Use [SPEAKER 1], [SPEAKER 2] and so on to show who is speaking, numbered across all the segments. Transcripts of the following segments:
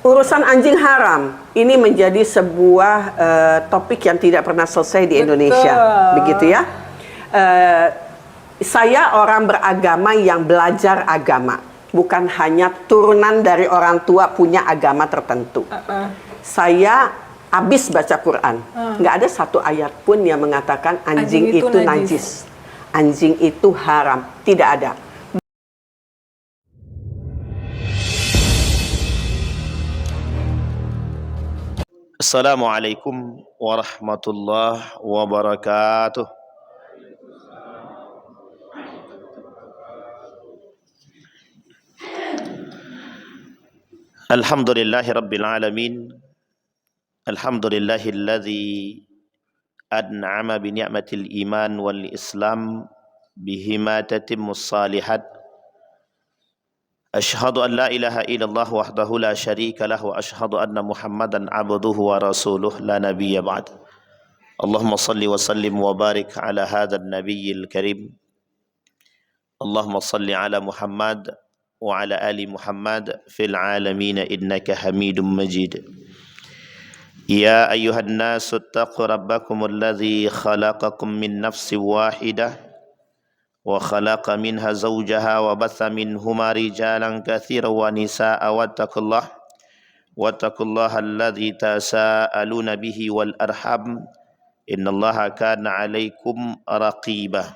[SPEAKER 1] Urusan anjing haram ini menjadi sebuah topik yang tidak pernah selesai di Indonesia. Begitu ya. Saya orang beragama yang belajar agama, bukan hanya turunan dari orang tua punya agama tertentu. Saya habis baca Quran, nggak ada satu ayat pun yang mengatakan anjing itu najis, anjing itu haram, tidak ada.
[SPEAKER 2] Assalamualaikum warahmatullahi wabarakatuh. Alhamdulillahi rabbil alamin. Alhamdulillahilladzi an'ama bi ni'matil iman wal islam bihima tatimmus salihat. Ashhadu an la ilaha illallah wahdahu la syarika lah wa ashhadu anna Muhammadan abduhu wa rasuluh la nabiyya ba'd. Allahumma salli wa sallim wa barik ala hadzal nabiyyil karim. Allahumma salli ala Muhammad wa ala ali Muhammad fil alamin innaka Hamidum Majid. Ya ayyuhan nasu ittaqu rabbakumul ladzi khalaqakum min nafsin wahidah wa khalaqa minha zawjaha wa batha minhuma rijalan katsiran wa nisaa'a wattaqullaha alladzi tasaaluna bihi wal arham innallaha kana 'alaikum raqiba.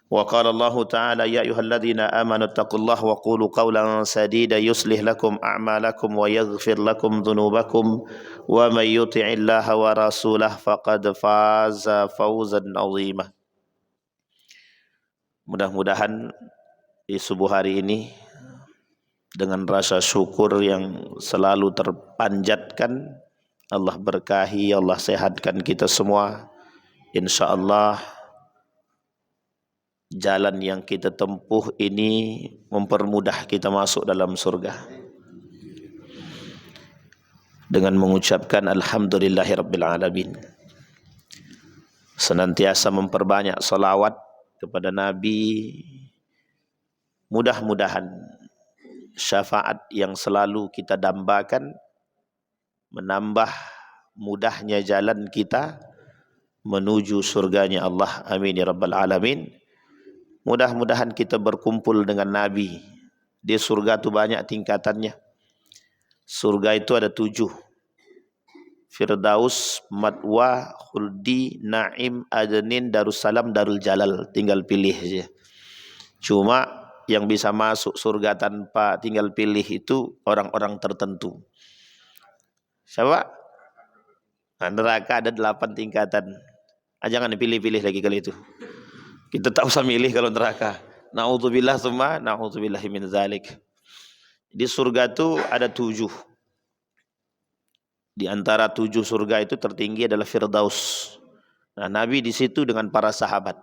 [SPEAKER 2] Wa qala Allah ta'ala ya ayyuhalladzina amanu taqullaha wa qulu qawlan sadida yuslih lakum a'malakum wa yaghfir lakum dhunubakum wa may yuti'illaha wa rasulahu faqad faza fawzan 'azima. Mudah-mudahan di subuh hari ini dengan rasa syukur yang selalu terpanjatkan, Allah berkahi, Allah sehatkan kita semua. InsyaAllah jalan yang kita tempuh ini mempermudah kita masuk dalam surga. Dengan mengucapkan Alhamdulillahirabbil alamin. Senantiasa memperbanyak salawat kepada Nabi. Mudah-mudahan syafaat yang selalu kita dambakan menambah mudahnya jalan kita menuju surganya Allah. Amin ya rabbal alamin. Mudah-mudahan kita berkumpul dengan Nabi. Di surga itu banyak tingkatannya. Surga itu ada 7. Firdaus, Matwa, Khuldi, Naim, Adnin, Darussalam, Darul Jalal. Tinggal pilih saja. Cuma yang bisa masuk surga tanpa tinggal pilih itu orang-orang tertentu. Siapa? Nah, neraka ada 8 tingkatan. Jangan dipilih-pilih lagi kali itu. Kita tak usah milih kalau neraka. Na'udzubillah summa na'udzubillahi min zalik. Di surga itu ada 7. Di antara 7 surga itu tertinggi adalah Firdaus. Nah, Nabi di situ dengan para sahabat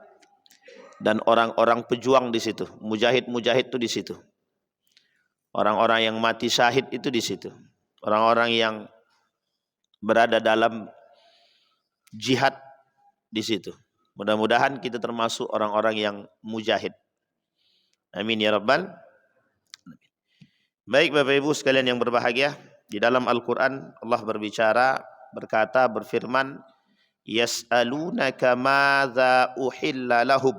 [SPEAKER 2] dan orang-orang pejuang di situ, mujahid-mujahid itu di situ. Orang-orang yang mati syahid itu di situ. Orang-orang yang berada dalam jihad di situ. Mudah-mudahan kita termasuk orang-orang yang mujahid. Amin ya rabbal. Baik Bapak Ibu sekalian yang berbahagia. Di dalam Al-Quran Allah berkata, berfirman, Yas'alunaka madza uhilla lahum.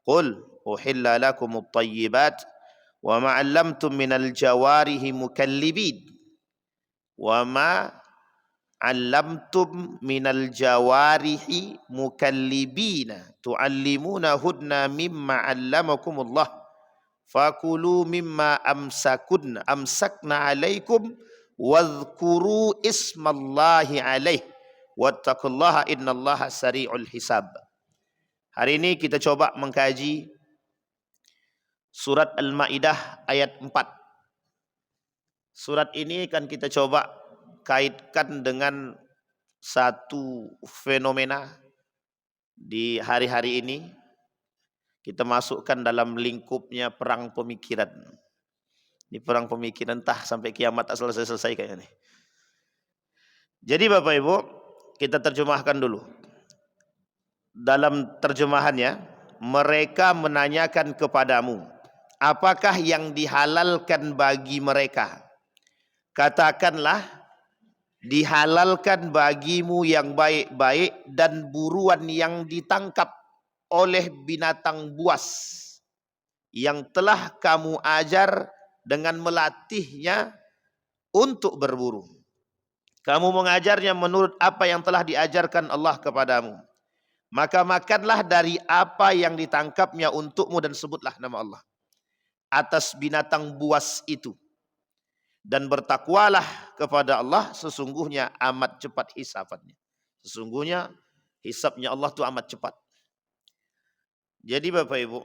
[SPEAKER 2] Qul uhilla lakumut tayyibat wa ma 'allamtum minal jawarihi mukallibin. Wa ma 'allamtum minal jawarihi mukallibina tu'allimunahunna mimma 'allamakumullah. Fakulu mimma amsakna 'alaikum wadhkuru ismallahi alaih wattaqullaha innallaha sari'ul hisab. Hari ini kita coba mengkaji surat Al-Maidah ayat 4. Surat ini akan kita coba kaitkan dengan satu fenomena di hari-hari ini. Kita masukkan dalam lingkupnya perang pemikiran. Di perang pemikiran entah sampai kiamat tak selesai-selesai kayaknya nih. Jadi Bapak Ibu, kita terjemahkan dulu. Dalam terjemahannya, mereka menanyakan kepadamu, apakah yang dihalalkan bagi mereka katakanlah dihalalkan bagimu yang baik-baik dan buruan yang ditangkap oleh binatang buas yang telah kamu ajar dengan melatihnya untuk berburu. Kamu mengajarnya menurut apa yang telah diajarkan Allah kepadamu. Maka makanlah dari apa yang ditangkapnya untukmu dan sebutlah nama Allah atas binatang buas itu. Dan bertakwalah kepada Allah, sesungguhnya amat cepat hisabannya. Sesungguhnya hisabnya Allah itu amat cepat. Jadi Bapak Ibu,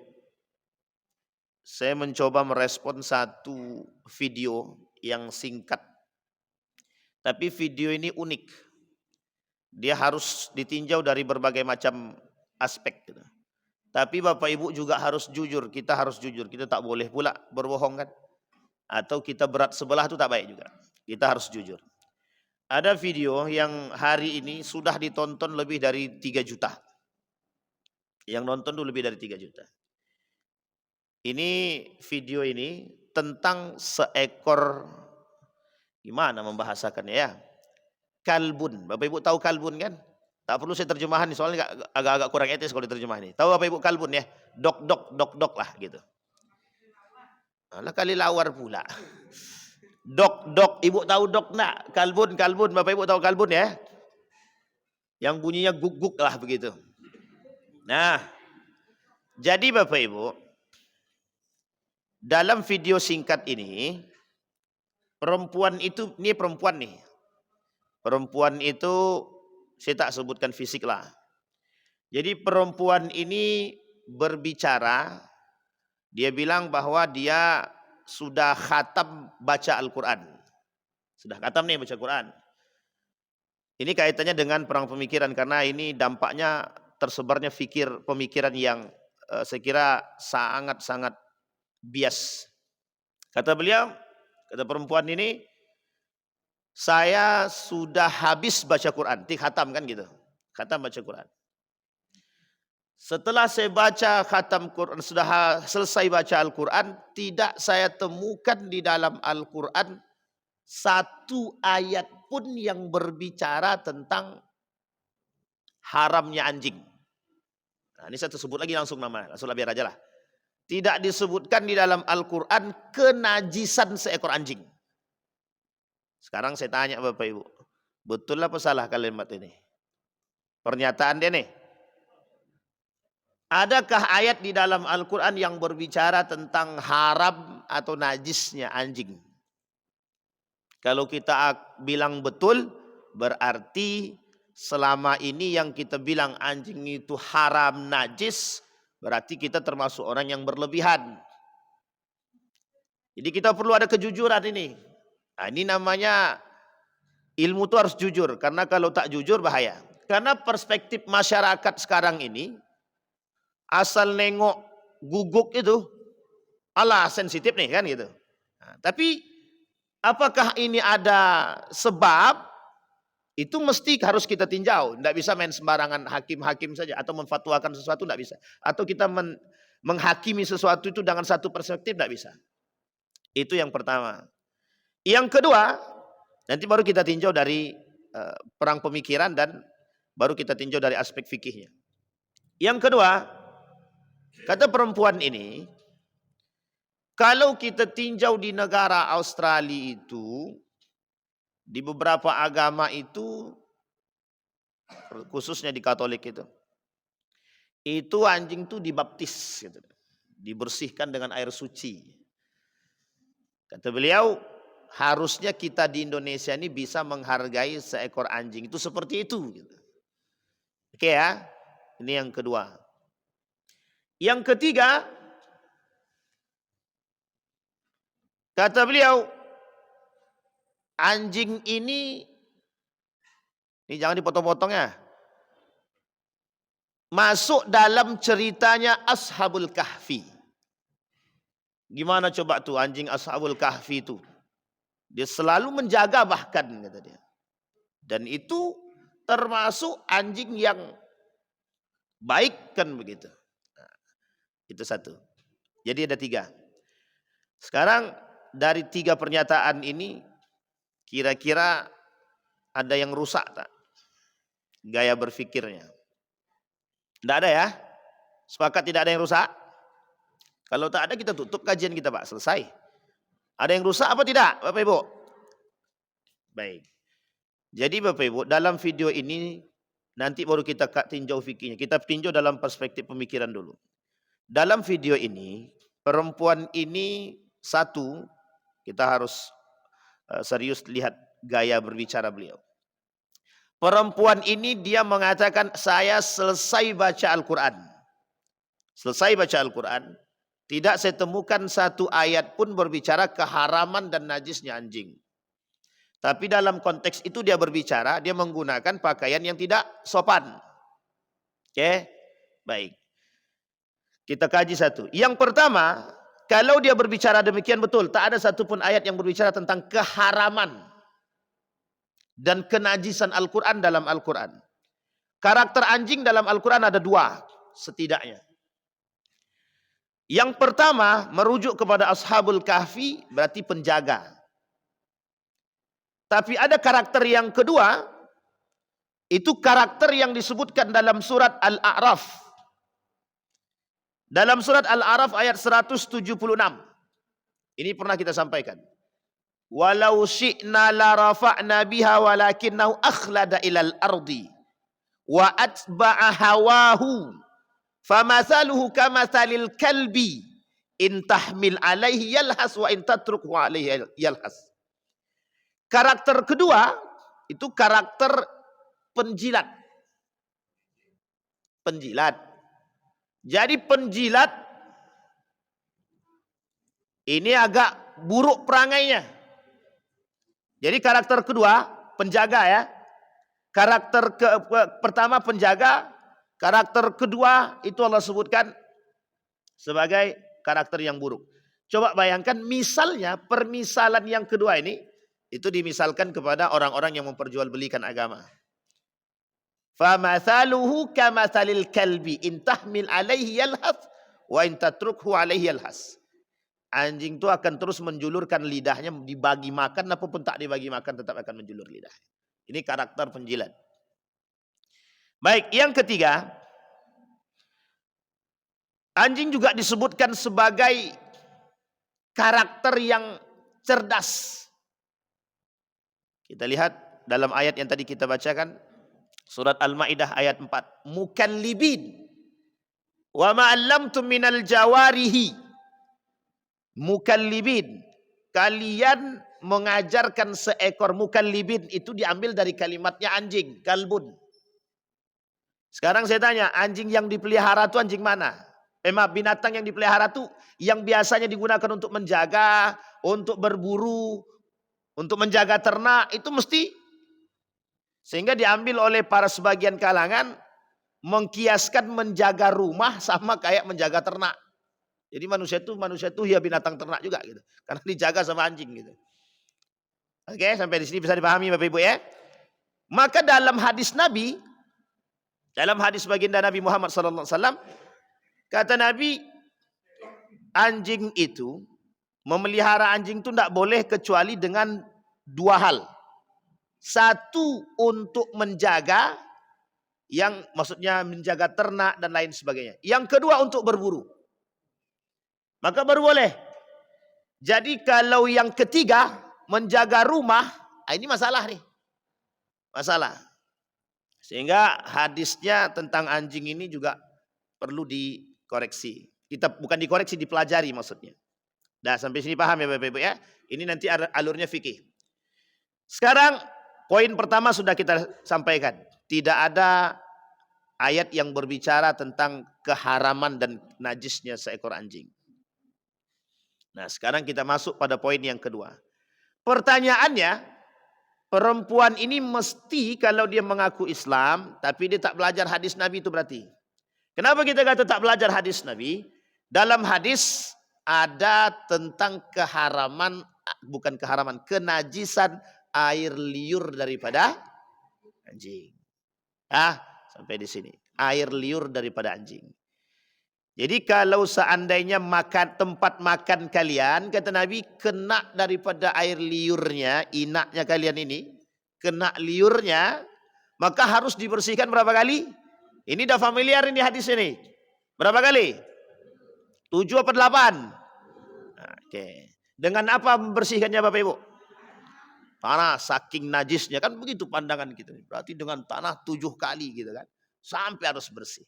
[SPEAKER 2] saya mencoba merespon satu video yang singkat. Tapi video ini unik. Dia harus ditinjau dari berbagai macam aspek. Tapi Bapak Ibu juga harus jujur. Kita harus jujur. Kita tak boleh pula berbohong kan. Atau kita berat sebelah itu tak baik juga. Kita harus jujur. Ada video yang hari ini sudah ditonton lebih dari 3 juta. Yang nonton itu lebih dari 3 juta. Ini video ini tentang seekor, gimana membahasakannya ya? Kalbun. Bapak Ibu tahu kalbun kan? Tak perlu saya terjemahan nih, soalnya agak-agak kurang etis kalau diterjemah ini. Tahu Bapak Ibu kalbun ya? Dok lah gitu. Alah kali lawar pula. Dok. Ibu tahu dok nak? Kalbun. Bapak Ibu tahu kalbun ya? Yang bunyinya guk-guk lah begitu. Nah, jadi Bapak Ibu, dalam video singkat ini, perempuan itu, ini perempuan nih. Perempuan itu, saya tak sebutkan fisik lah. Jadi perempuan ini berbicara, dia bilang bahwa dia sudah khatam baca Al-Quran. Sudah khatam nih baca Quran. Ini kaitannya dengan perang pemikiran, karena ini dampaknya tersebarnya pemikiran yang saya kira sangat-sangat bias. Kata beliau, kata perempuan ini, saya sudah habis baca Quran, khatam kan gitu. Khatam baca Quran. Setelah saya baca khatam Quran, sudah selesai baca Al-Quran, tidak saya temukan di dalam Al-Quran satu ayat pun yang berbicara tentang haramnya anjing. Nah, ini saya sebut lagi langsung nama, langsung biar aja lah. Tidak disebutkan di dalam Al-Quran kenajisan seekor anjing. Sekarang saya tanya Bapak Ibu, betul apa salah kalimat ini? Pernyataan dia nih. Adakah ayat di dalam Al-Quran yang berbicara tentang haram atau najisnya anjing? Kalau kita bilang betul, berarti selama ini yang kita bilang anjing itu haram, najis, berarti kita termasuk orang yang berlebihan. Jadi kita perlu ada kejujuran ini. Nah, ini namanya ilmu itu harus jujur. Karena kalau tak jujur bahaya. Karena perspektif masyarakat sekarang ini, asal nengok guguk itu, alah sensitif nih kan gitu. Nah, tapi apakah ini ada sebab? Itu mesti harus kita tinjau. Tidak bisa main sembarangan hakim-hakim saja. Atau memfatwakan sesuatu, tidak bisa. Atau kita menghakimi sesuatu itu dengan satu perspektif, tidak bisa. Itu yang pertama. Yang kedua, nanti baru kita tinjau dari perang pemikiran dan baru kita tinjau dari aspek fikihnya. Yang kedua, kata perempuan ini, kalau kita tinjau di negara Australia itu, di beberapa agama itu, khususnya di Katolik itu anjing itu dibaptis, gitu, dibersihkan dengan air suci. Kata beliau, harusnya kita di Indonesia ini bisa menghargai seekor anjing itu seperti itu. Gitu. Oke ya, ini yang kedua. Yang ketiga, kata beliau, anjing ini jangan dipotong-potong ya. Masuk dalam ceritanya Ashabul Kahfi. Gimana coba tuh anjing Ashabul Kahfi itu? Dia selalu menjaga bahkan kata dia. Dan itu termasuk anjing yang baik kan begitu. Nah, itu satu. Jadi ada 3. Sekarang dari 3 pernyataan ini Kira-kira ada yang rusak tak gaya berfikirnya? Tidak ada ya? Sepakat tidak ada yang rusak? Kalau tak ada kita tutup kajian kita Pak, selesai. Ada yang rusak apa tidak Bapak Ibu? Baik. Jadi Bapak Ibu, dalam video ini nanti baru kita tinjau fikirnya. Kita tinjau dalam perspektif pemikiran dulu. Dalam video ini, perempuan ini satu, kita harus serius lihat gaya berbicara beliau. Perempuan ini dia mengatakan, saya selesai baca Al-Quran. Selesai baca Al-Quran, tidak saya temukan satu ayat pun berbicara keharaman dan najisnya anjing. Tapi dalam konteks itu dia berbicara, dia menggunakan pakaian yang tidak sopan. Oke, baik. Kita kaji satu. Yang pertama, kalau dia berbicara demikian betul, tak ada satupun ayat yang berbicara tentang keharaman dan kenajisan Al-Quran dalam Al-Quran. Karakter anjing dalam Al-Quran ada dua setidaknya. Yang pertama merujuk kepada Ashabul Kahfi, berarti penjaga. Tapi ada karakter yang kedua, itu karakter yang disebutkan dalam surat Al-A'raf. Dalam surat Al-A'raf ayat 176. Ini pernah kita sampaikan. Walau syi'na la rafa'na biha walakinnahu akhlada ilal ardi wa atba'a hawahu famathaluhu kamathalil kalbi in tahmil alaihi yalhas wa in tatrukhu alaihi yalhas. Karakter kedua itu karakter penjilat. Penjilat. Jadi penjilat ini agak buruk perangainya. Jadi karakter kedua, penjaga ya. Karakter pertama penjaga, karakter kedua itu Allah sebutkan sebagai karakter yang buruk. Coba bayangkan misalnya permisalan yang kedua ini, itu dimisalkan kepada orang-orang yang memperjualbelikan agama. فَمَثَلُهُ كَمَثَلِ الْكَلْبِ إِنْ تَحْمِلْ عَلَيْهِ يَلْهَثْ وَإِنْ تَتْرُكْهُ عَلَيْهِ يَلْهَثْ. Anjing itu akan terus menjulurkan lidahnya, dibagi makan apapun tak dibagi makan tetap akan menjulur lidah. Ini karakter penjilat. Baik, yang ketiga, anjing juga disebutkan sebagai karakter yang cerdas. Kita lihat dalam ayat yang tadi kita bacakan, surat Al-Maidah ayat 4, mukallibin wa ma'allamtum minal jawarihi. Mukallibin, kalian mengajarkan seekor. Mukallibin itu diambil dari kalimatnya anjing, kalbun. Sekarang saya tanya, anjing yang dipelihara itu anjing mana? Binatang yang dipelihara itu yang biasanya digunakan untuk menjaga, untuk berburu, untuk menjaga ternak, itu mesti. Sehingga diambil oleh para sebagian kalangan mengkiaskan menjaga rumah sama kayak menjaga ternak. Jadi manusia itu ya binatang ternak juga gitu. Karena dijaga sama anjing gitu. Oke, sampai di sini bisa dipahami Bapak Ibu ya. Maka dalam hadis Nabi, dalam hadis baginda Nabi Muhammad sallallahu alaihi wasallam, kata Nabi, anjing itu, memelihara anjing itu tidak boleh kecuali dengan dua hal. Satu, untuk menjaga, yang maksudnya menjaga ternak dan lain sebagainya. Yang kedua, untuk berburu. Maka baru boleh. Jadi kalau yang ketiga, menjaga rumah, ini masalah nih. Masalah. Sehingga hadisnya tentang anjing ini juga perlu dikoreksi. Kita bukan dikoreksi, dipelajari maksudnya. Nah, sampai sini paham ya Bapak Ibu ya. Ini nanti alurnya fikih. Sekarang poin pertama sudah kita sampaikan. Tidak ada ayat yang berbicara tentang keharaman dan najisnya seekor anjing. Nah, sekarang kita masuk pada poin yang kedua. Pertanyaannya, perempuan ini mesti kalau dia mengaku Islam, tapi dia tak belajar hadis Nabi itu berarti. Kenapa kita kata tak belajar hadis Nabi? Dalam hadis ada tentang keharaman, bukan keharaman, kenajisan air liur daripada anjing. Sampai di sini. Air liur daripada anjing. Jadi kalau seandainya makan tempat makan kalian, kata Nabi, kena daripada air liurnya, inaknya kalian ini, kena liurnya, maka harus dibersihkan berapa kali? Ini dah familiar ini hadis ini. Berapa kali? 7 apa 8? Oke. Dengan apa membersihkannya Bapak Ibu? Tanah, saking najisnya, kan begitu pandangan kita. Berarti dengan tanah 7 kali gitu kan. Sampai harus bersih.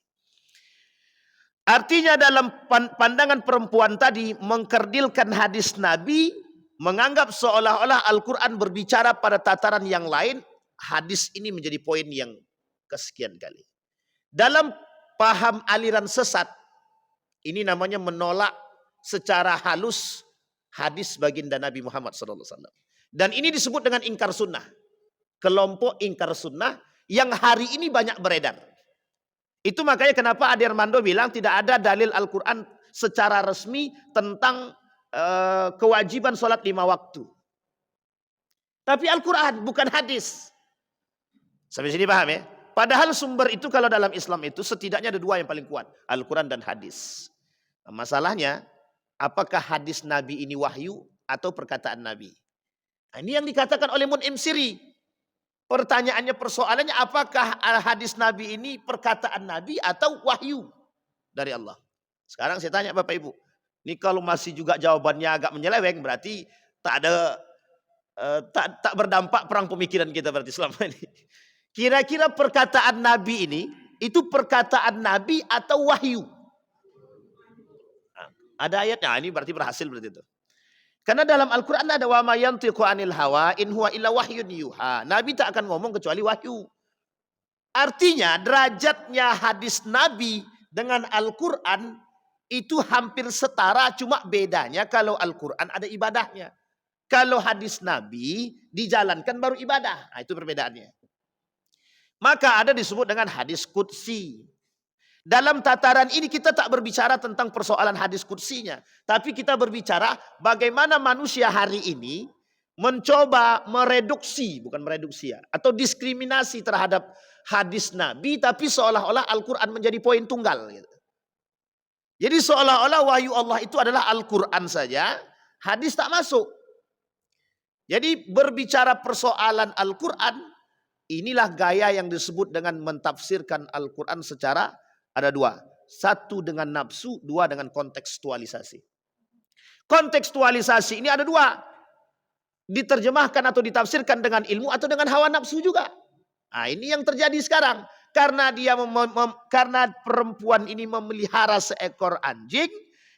[SPEAKER 2] Artinya dalam pandangan perempuan tadi mengkerdilkan hadis Nabi, menganggap seolah-olah Al-Quran berbicara pada tataran yang lain, hadis ini menjadi poin yang kesekian kali. Dalam paham aliran sesat, ini namanya menolak secara halus hadis baginda Nabi Muhammad SAW. Dan ini disebut dengan ingkar sunnah. Kelompok ingkar sunnah yang hari ini banyak beredar. Itu makanya kenapa Ade Armando bilang tidak ada dalil Al-Quran secara resmi tentang kewajiban sholat 5 waktu. Tapi Al-Quran bukan hadis. Sampai sini paham ya? Padahal sumber itu kalau dalam Islam itu setidaknya ada 2 yang paling kuat. Al-Quran dan hadis. Nah, masalahnya apakah hadis Nabi ini wahyu atau perkataan Nabi? Nah, ini yang dikatakan oleh Mun'im Siri. Pertanyaannya, persoalannya, apakah hadis Nabi ini perkataan Nabi atau wahyu dari Allah? Sekarang saya tanya Bapak Ibu, ini kalau masih juga jawabannya agak menyeleweng, berarti tak ada tak berdampak perang pemikiran kita berarti selama ini. Kira-kira perkataan Nabi ini itu perkataan Nabi atau wahyu? Nah, ada ayatnya, ini berarti berhasil berarti itu. Karena dalam Al-Quran ada wa ma yantiqu anil hawa in huwa illa wahyun yuha. Nabi tak akan ngomong kecuali wahyu. Artinya derajatnya hadis Nabi dengan Al-Quran itu hampir setara, cuma bedanya kalau Al-Quran ada ibadahnya. Kalau hadis Nabi dijalankan baru ibadah. Nah, itu perbedaannya. Maka ada disebut dengan hadis qudsi. Dalam tataran ini kita tak berbicara tentang persoalan hadis qudsinya. Tapi kita berbicara bagaimana manusia hari ini mencoba mereduksi, bukan mereduksi ya, atau diskriminasi terhadap hadis Nabi. Tapi seolah-olah Al-Quran menjadi poin tunggal. Gitu. Jadi seolah-olah wahyu Allah itu adalah Al-Quran saja, hadis tak masuk. Jadi berbicara persoalan Al-Quran, inilah gaya yang disebut dengan mentafsirkan Al-Quran secara ada 2. 1 dengan nafsu, 2 dengan kontekstualisasi. Kontekstualisasi ini ada 2. Diterjemahkan atau ditafsirkan dengan ilmu atau dengan hawa nafsu juga. Nah, ini yang terjadi sekarang. Karena karena perempuan ini memelihara seekor anjing,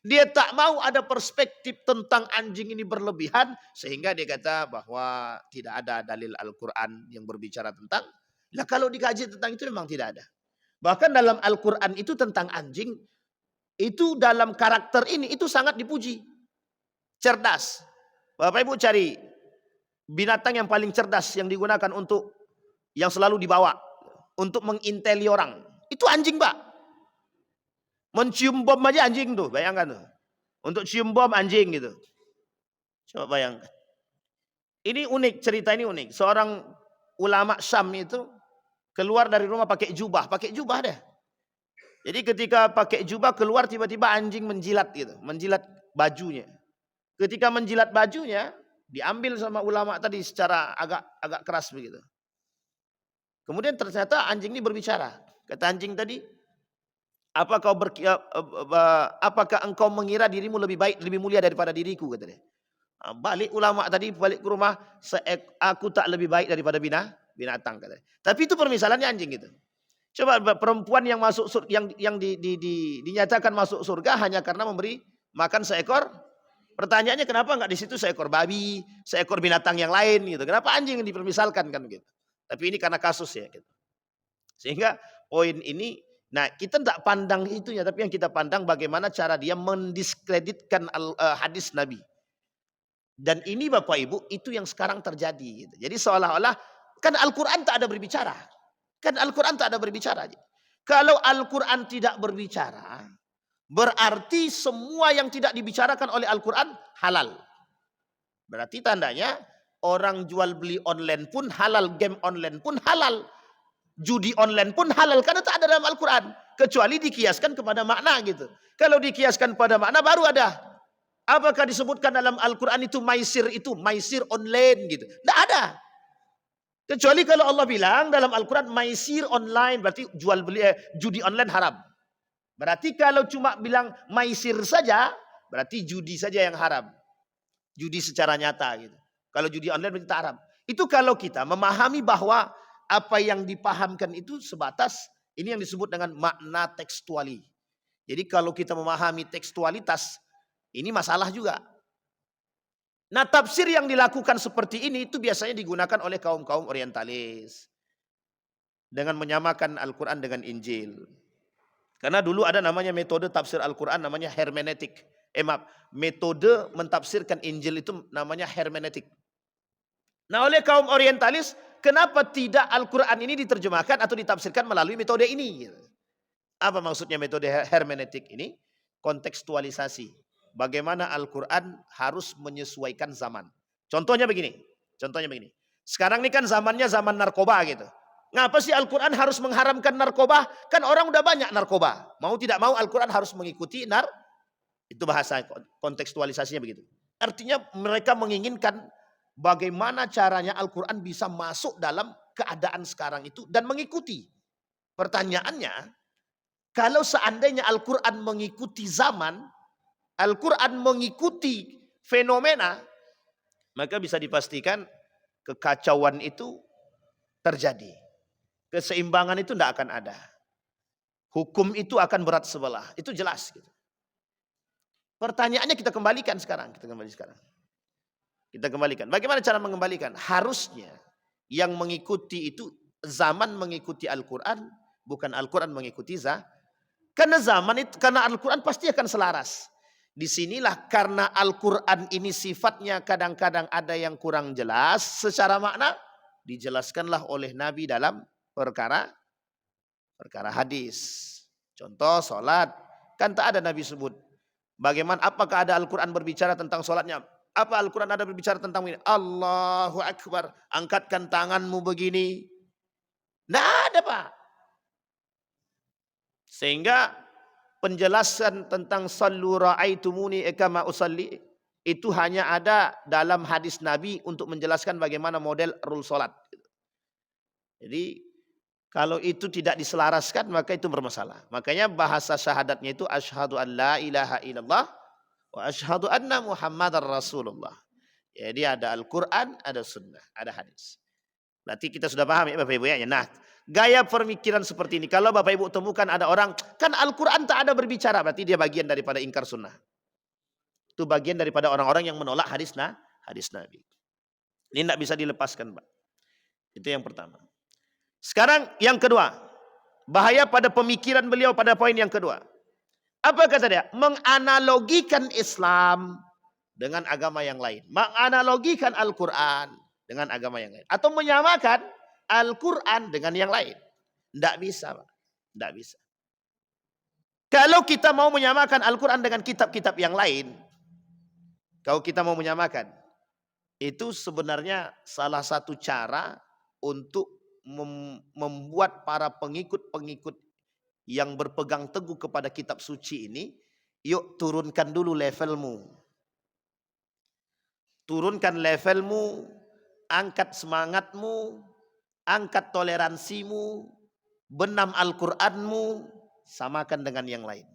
[SPEAKER 2] dia tak mau ada perspektif tentang anjing ini berlebihan, sehingga dia kata bahwa tidak ada dalil Al-Quran yang berbicara tentang. Lah kalau dikaji tentang itu memang tidak ada. Bahkan dalam Al-Quran itu tentang anjing, itu dalam karakter ini, itu sangat dipuji. Cerdas. Bapak Ibu cari binatang yang paling cerdas yang digunakan untuk, yang selalu dibawa, untuk menginteli orang. Itu anjing, Pak. Mencium bom aja anjing tuh, bayangkan tuh. Untuk cium bom anjing gitu. Coba bayangkan. Ini unik, cerita ini unik. Seorang ulama Syam itu keluar dari rumah pakai jubah deh. Jadi ketika pakai jubah keluar tiba-tiba anjing menjilat gitu, menjilat bajunya. Ketika menjilat bajunya diambil sama ulama tadi secara agak keras begitu. Kemudian ternyata anjing ini berbicara. Kata anjing tadi, apakah engkau mengira dirimu lebih baik, lebih mulia daripada diriku, kata dia. Balik ulama tadi, balik ke rumah, aku tak lebih baik daripada binatang, katanya. Tapi itu permisalannya anjing gitu. Coba perempuan yang masuk yang dinyatakan masuk surga hanya karena memberi makan seekor. Pertanyaannya kenapa enggak di situ seekor babi, seekor binatang yang lain gitu. Kenapa anjing yang dipermisalkan kan gitu. Tapi ini karena kasus ya gitu. Sehingga poin ini, nah kita tidak pandang itunya, tapi yang kita pandang bagaimana cara dia mendiskreditkan hadis Nabi. Dan ini Bapak Ibu, itu yang sekarang terjadi. Gitu. Jadi seolah-olah, kan Al-Quran tak ada berbicara. Kan Al-Quran tak ada berbicara. Kalau Al-Quran tidak berbicara, berarti semua yang tidak dibicarakan oleh Al-Quran halal. Berarti tandanya, orang jual beli online pun halal, game online pun halal. Judi online pun halal, karena tak ada dalam Al-Quran. kecuali dikiaskan kepada makna gitu. Kalau dikiaskan pada makna baru ada. Apakah disebutkan dalam Al-Quran itu maisir online gitu? Tidak ada. Kecuali kalau Allah bilang dalam Al-Quran maisir online, berarti jual beli judi online haram. Berarti kalau cuma bilang maisir saja, berarti judi saja yang haram. Judi secara nyata gitu. Kalau judi online berarti tak haram. Itu kalau kita memahami bahwa apa yang dipahamkan itu sebatas ini yang disebut dengan makna tekstuali. Jadi kalau kita memahami tekstualitas, ini masalah juga. Nah, tafsir yang dilakukan seperti ini itu biasanya digunakan oleh kaum-kaum orientalis. Dengan menyamakan Al-Quran dengan Injil. Karena dulu ada namanya metode tafsir Al-Quran namanya hermeneutik. Metode mentafsirkan Injil itu namanya hermeneutik. Nah, oleh kaum orientalis, kenapa tidak Al-Quran ini diterjemahkan atau ditafsirkan melalui metode ini? Apa maksudnya metode hermeneutik ini? Kontekstualisasi. Bagaimana Al-Quran harus menyesuaikan zaman. Contohnya begini. Sekarang ini kan zamannya zaman narkoba gitu. Ngapa sih Al-Quran harus mengharamkan narkoba? Kan orang udah banyak narkoba. Mau tidak mau Al-Quran harus mengikuti itu bahasa kontekstualisasinya begitu. Artinya mereka menginginkan bagaimana caranya Al-Quran bisa masuk dalam keadaan sekarang itu dan mengikuti. Pertanyaannya, kalau seandainya Al-Quran mengikuti zaman, Al-Quran mengikuti fenomena, maka bisa dipastikan kekacauan itu terjadi. Keseimbangan itu tidak akan ada. Hukum itu akan berat sebelah. Itu jelas. Gitu. Pertanyaannya kita kembalikan sekarang. Kita kembalikan. Bagaimana cara mengembalikan? Harusnya yang mengikuti itu zaman mengikuti Al-Quran, bukan Al-Quran mengikuti zaman. Karena Al-Quran pasti akan selaras. Disinilah karena Al-Quran ini sifatnya kadang-kadang ada yang kurang jelas secara makna, dijelaskanlah oleh Nabi dalam perkara hadis. Contoh solat, kan tak ada Nabi sebut. Bagaimana, apakah ada Al-Quran berbicara tentang solatnya? Apa Al-Quran ada berbicara tentang ini? Allahu Akbar, angkatkan tanganmu begini. Tidak ada Pak. Sehingga penjelasan tentang sallu ra'aitumuni kama usalli itu hanya ada dalam hadis Nabi untuk menjelaskan bagaimana model rule solat. Jadi kalau itu tidak diselaraskan maka itu bermasalah. Makanya bahasa syahadatnya itu asyhadu an la ilaha illallah wa asyhadu anna muhammadar rasulullah. Jadi ada Al-Quran, ada sunnah, ada hadis. Berarti kita sudah paham ya Bapak Ibu ya. Nah, gaya pemikiran seperti ini. Kalau Bapak Ibu temukan ada orang, kan Al-Quran tak ada berbicara. Berarti dia bagian daripada ingkar sunnah. Itu bagian daripada orang-orang yang menolak hadis Nabi. Ini tidak bisa dilepaskan Pak. Itu yang pertama. Sekarang yang kedua, bahaya pada pemikiran beliau pada poin yang kedua. Apa kata dia? Menganalogikan Islam dengan agama yang lain. Menganalogikan Al-Quran dengan agama yang lain. Atau menyamakan Al-Quran dengan yang lain. Tidak bisa, Pak. Tidak bisa. Kalau kita mau menyamakan Al-Quran dengan kitab-kitab yang lain, kalau kita mau menyamakan, itu sebenarnya salah satu cara untuk membuat para pengikut-pengikut yang berpegang teguh kepada kitab suci ini, yuk turunkan dulu levelmu. Turunkan levelmu, angkat semangatmu, angkat toleransimu, benam Al-Quranmu, samakan dengan yang lain.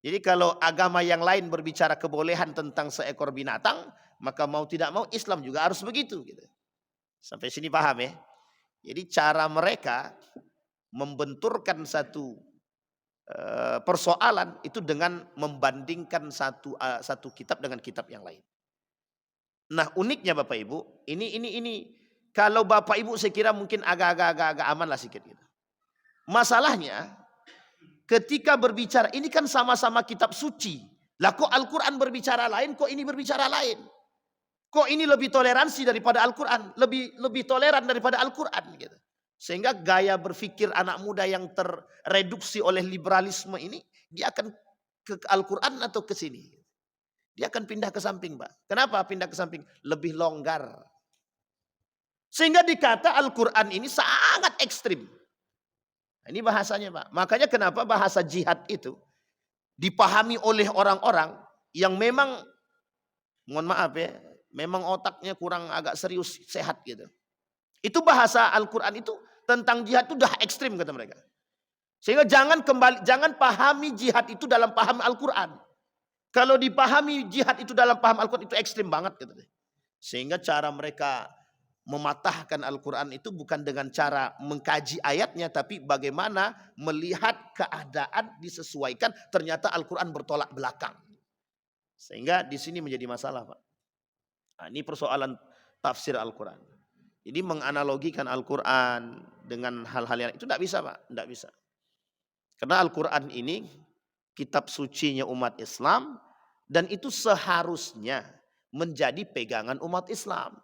[SPEAKER 2] Jadi kalau agama yang lain berbicara kebolehan tentang seekor binatang, maka mau tidak mau Islam juga harus begitu. Gitu. Sampai sini paham ya? Jadi cara mereka membenturkan satu persoalan itu dengan membandingkan satu kitab dengan kitab yang lain. Nah uniknya Bapak Ibu, ini kalau Bapak Ibu saya kira mungkin agak aman lah sedikit gitu. Masalahnya ketika berbicara ini kan sama-sama kitab suci. Lah kok Al-Quran berbicara lain, kok ini berbicara lain? Kok ini lebih toleransi daripada Al-Quran, lebih toleran daripada Al-Quran gitu. Sehingga gaya berpikir anak muda yang terreduksi oleh liberalisme ini, dia akan ke Al-Quran atau ke sini. Dia akan pindah ke samping, Pak. Kenapa pindah ke samping? Lebih longgar. Sehingga dikata Al-Quran ini sangat ekstrim. Ini bahasanya Pak. Makanya kenapa bahasa jihad itu dipahami oleh orang-orang yang memang, mohon maaf ya, memang otaknya kurang agak serius, sehat gitu. Itu bahasa Al-Quran itu tentang jihad itu udah ekstrim kata mereka. Sehingga jangan pahami jihad itu dalam paham Al-Quran. Kalau dipahami jihad itu dalam paham Al-Quran itu ekstrim banget gitu. Sehingga cara mereka mematahkan Al-Quran itu bukan dengan cara mengkaji ayatnya, tapi bagaimana melihat keadaan disesuaikan. Ternyata Al-Quran bertolak belakang. Sehingga di sini menjadi masalah Pak. Nah, ini persoalan tafsir Al-Quran. Jadi menganalogikan Al-Quran dengan hal-hal yang itu tidak bisa Pak, tidak bisa. Karena Al-Quran ini kitab sucinya umat Islam dan itu seharusnya menjadi pegangan umat Islam.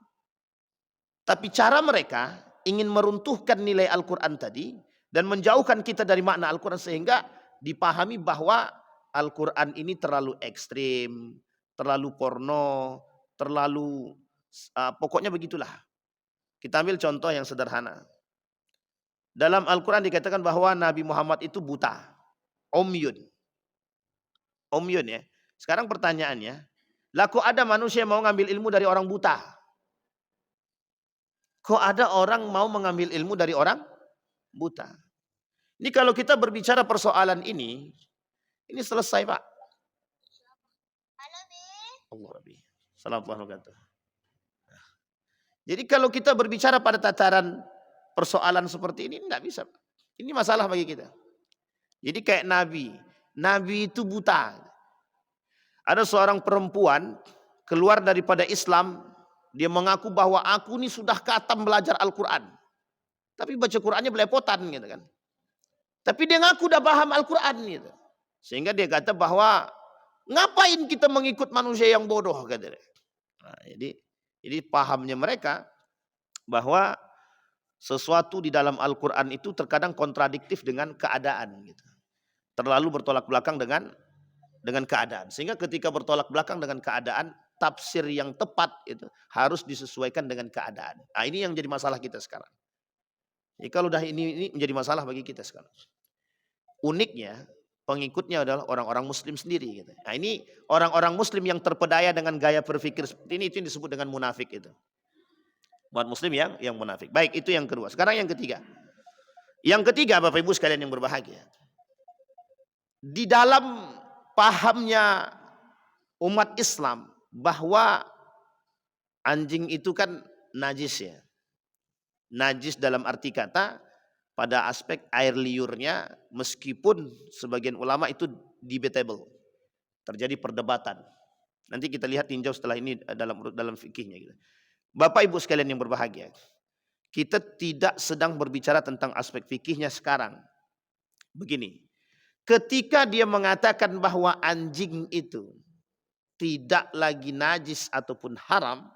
[SPEAKER 2] Tapi cara mereka ingin meruntuhkan nilai Al-Quran tadi dan menjauhkan kita dari makna Al-Quran sehingga dipahami bahwa Al-Quran ini terlalu ekstrim, terlalu porno, terlalu pokoknya begitulah. Kita ambil contoh yang sederhana. Dalam Al-Quran dikatakan bahwa Nabi Muhammad itu buta. Umyun. Umyun ya. Sekarang pertanyaannya, lah kok ada manusia yang mau ngambil ilmu dari orang buta? Kok ada orang mau mengambil ilmu dari orang buta? Ini kalau kita berbicara persoalan ini selesai Pak. Allah Rabbi. Assalamualaikum warahmatullahi wabarakatuh. Jadi kalau kita berbicara pada tataran persoalan seperti ini tidak bisa. Ini masalah bagi kita. Jadi kayak Nabi itu buta. Ada seorang perempuan keluar daripada Islam, dia mengaku bahwa aku ini sudah khatam belajar Al-Quran. Tapi baca Qurannya belepotan gitu kan. Tapi dia ngaku udah paham Al-Quran gitu. Sehingga dia kata bahwa ngapain kita mengikut manusia yang bodoh katanya. Nah, jadi pahamnya mereka bahwa sesuatu di dalam Al-Quran itu terkadang kontradiktif dengan keadaan gitu. Terlalu bertolak belakang dengan keadaan. Sehingga ketika bertolak belakang dengan keadaan, tafsir yang tepat itu harus disesuaikan dengan keadaan. Nah, ini yang jadi masalah kita sekarang. Jadi kalau udah ini menjadi masalah bagi kita sekarang. Uniknya pengikutnya adalah orang-orang Muslim sendiri gitu. Nah, ini orang-orang Muslim yang terpedaya dengan gaya berpikir seperti ini, itu yang disebut dengan munafik itu. Umat Muslim yang munafik. Baik, itu yang kedua. Sekarang yang ketiga. Yang ketiga Bapak Ibu sekalian yang berbahagia. Di dalam pahamnya umat Islam bahwa anjing itu kan najis ya. Najis dalam arti kata pada aspek air liurnya, meskipun sebagian ulama itu debatable. Terjadi perdebatan. Nanti kita lihat tinjau setelah ini dalam fikihnya gitu. Bapak Ibu sekalian yang berbahagia, kita tidak sedang berbicara tentang aspek fikihnya sekarang. Begini, ketika dia mengatakan bahwa anjing itu tidak lagi najis ataupun haram,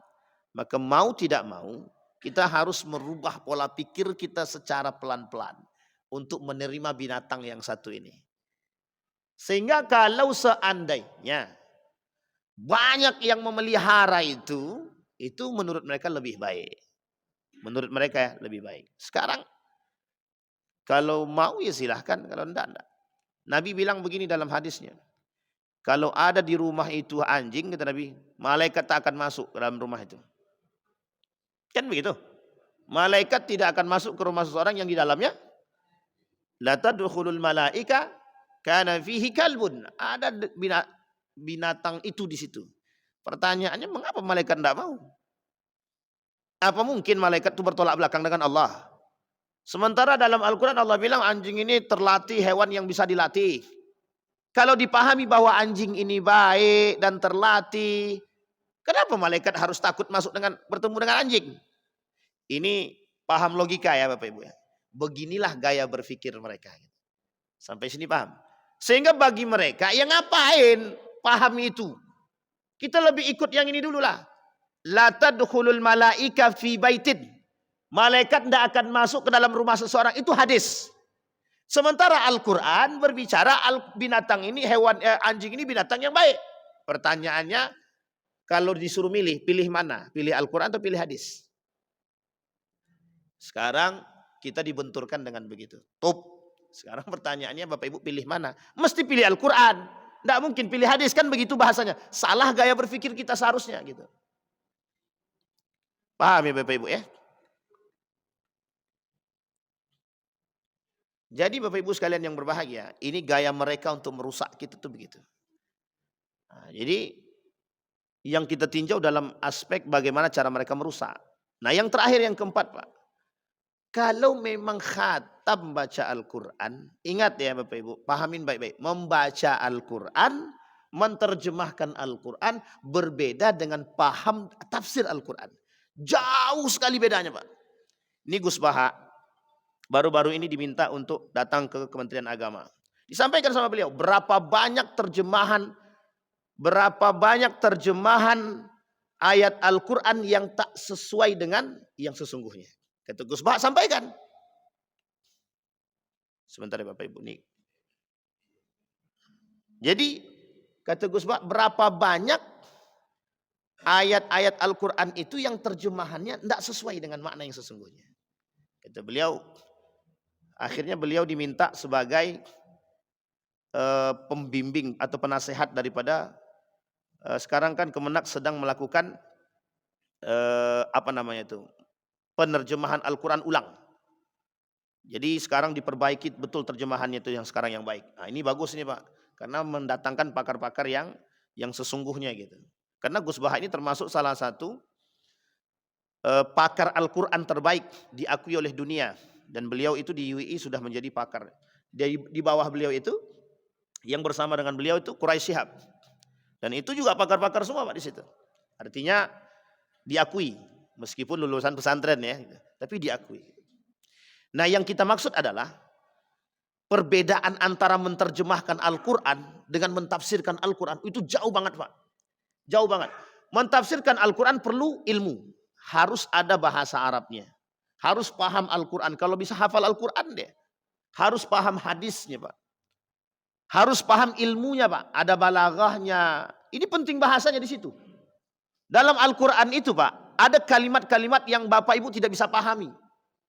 [SPEAKER 2] maka mau tidak mau kita harus merubah pola pikir kita secara pelan-pelan untuk menerima binatang yang satu ini. Sehingga kalau seandainya banyak yang memelihara itu menurut mereka lebih baik. Menurut mereka lebih baik. Sekarang kalau mau ya silahkan, kalau enggak. Nabi bilang begini dalam hadisnya. Kalau ada di rumah itu anjing, kata Nabi, malaikat tak akan masuk ke dalam rumah itu. Kan begitu. Malaikat tidak akan masuk ke rumah seseorang yang di dalamnya la tadkhulul malaika kana fihi kalbun. Ada binatang itu di situ. Pertanyaannya, mengapa malaikat tidak mau? Apa mungkin malaikat itu bertolak belakang dengan Allah? Sementara dalam Al-Quran Allah bilang anjing ini terlatih, hewan yang bisa dilatih. Kalau dipahami bahwa anjing ini baik dan terlatih, kenapa malaikat harus takut bertemu dengan anjing? Ini paham logika ya Bapak Ibu ya. Beginilah gaya berpikir mereka. Sampai sini paham? Sehingga bagi mereka, ya ngapain pahami itu? Kita lebih ikut yang ini dulu lah. La tadkhulul malaika fi baitin. Malaikat tidak akan masuk ke dalam rumah seseorang. Itu hadis. Sementara Al-Quran berbicara binatang ini, anjing ini binatang yang baik. Pertanyaannya, kalau disuruh pilih mana? Pilih Al-Quran atau pilih hadis? Sekarang kita dibenturkan dengan begitu. Top. Sekarang pertanyaannya Bapak Ibu pilih mana? Mesti pilih Al-Quran. Tidak mungkin pilih hadis, kan begitu bahasanya. Salah gaya berpikir kita seharusnya gitu. Paham ya Bapak Ibu ya? Jadi Bapak Ibu sekalian yang berbahagia, ini gaya mereka untuk merusak kita tuh begitu. Nah, jadi yang kita tinjau dalam aspek bagaimana cara mereka merusak. Nah yang terakhir yang keempat Pak. Kalau memang khatam baca Al-Quran, ingat ya Bapak Ibu, pahamin baik-baik. Membaca Al-Quran, menterjemahkan Al-Quran berbeda dengan paham tafsir Al-Quran. Jauh sekali bedanya Pak. Ini Gus Baha baru-baru ini diminta untuk datang ke Kementerian Agama. Disampaikan sama beliau, berapa banyak terjemahan ayat Al-Quran yang tak sesuai dengan yang sesungguhnya. Kata Gus Baha sampaikan. Sebentar ya Bapak Ibu nih. Jadi kata Gus Baha berapa banyak ayat-ayat Al-Quran itu yang terjemahannya tidak sesuai dengan makna yang sesungguhnya. Kata beliau, akhirnya beliau diminta sebagai pembimbing atau penasehat daripada sekarang kan Kemenak sedang melakukan penerjemahan Al-Quran ulang. Jadi sekarang diperbaiki betul terjemahannya itu yang sekarang yang baik. Nah ini bagus nih Pak, karena mendatangkan pakar-pakar yang sesungguhnya gitu. Karena Gus Baha ini termasuk salah satu pakar Al-Quran terbaik diakui oleh dunia. Dan beliau itu di UII sudah menjadi pakar. Di bawah beliau itu, yang bersama dengan beliau itu Quraisy Shihab. Dan itu juga pakar-pakar semua Pak di situ. Artinya diakui, meskipun lulusan pesantren ya, tapi diakui. Nah yang kita maksud adalah perbedaan antara menerjemahkan Al-Quran dengan mentafsirkan Al-Quran itu jauh banget Pak. Jauh banget. Mentafsirkan Al-Quran perlu ilmu. Harus ada bahasa Arabnya. Harus paham Al-Quran. Kalau bisa hafal Al-Quran deh. Harus paham hadisnya Pak. Harus paham ilmunya Pak. Ada balaghahnya. Ini penting bahasanya di situ. Dalam Al-Quran itu Pak, ada kalimat-kalimat yang Bapak Ibu tidak bisa pahami.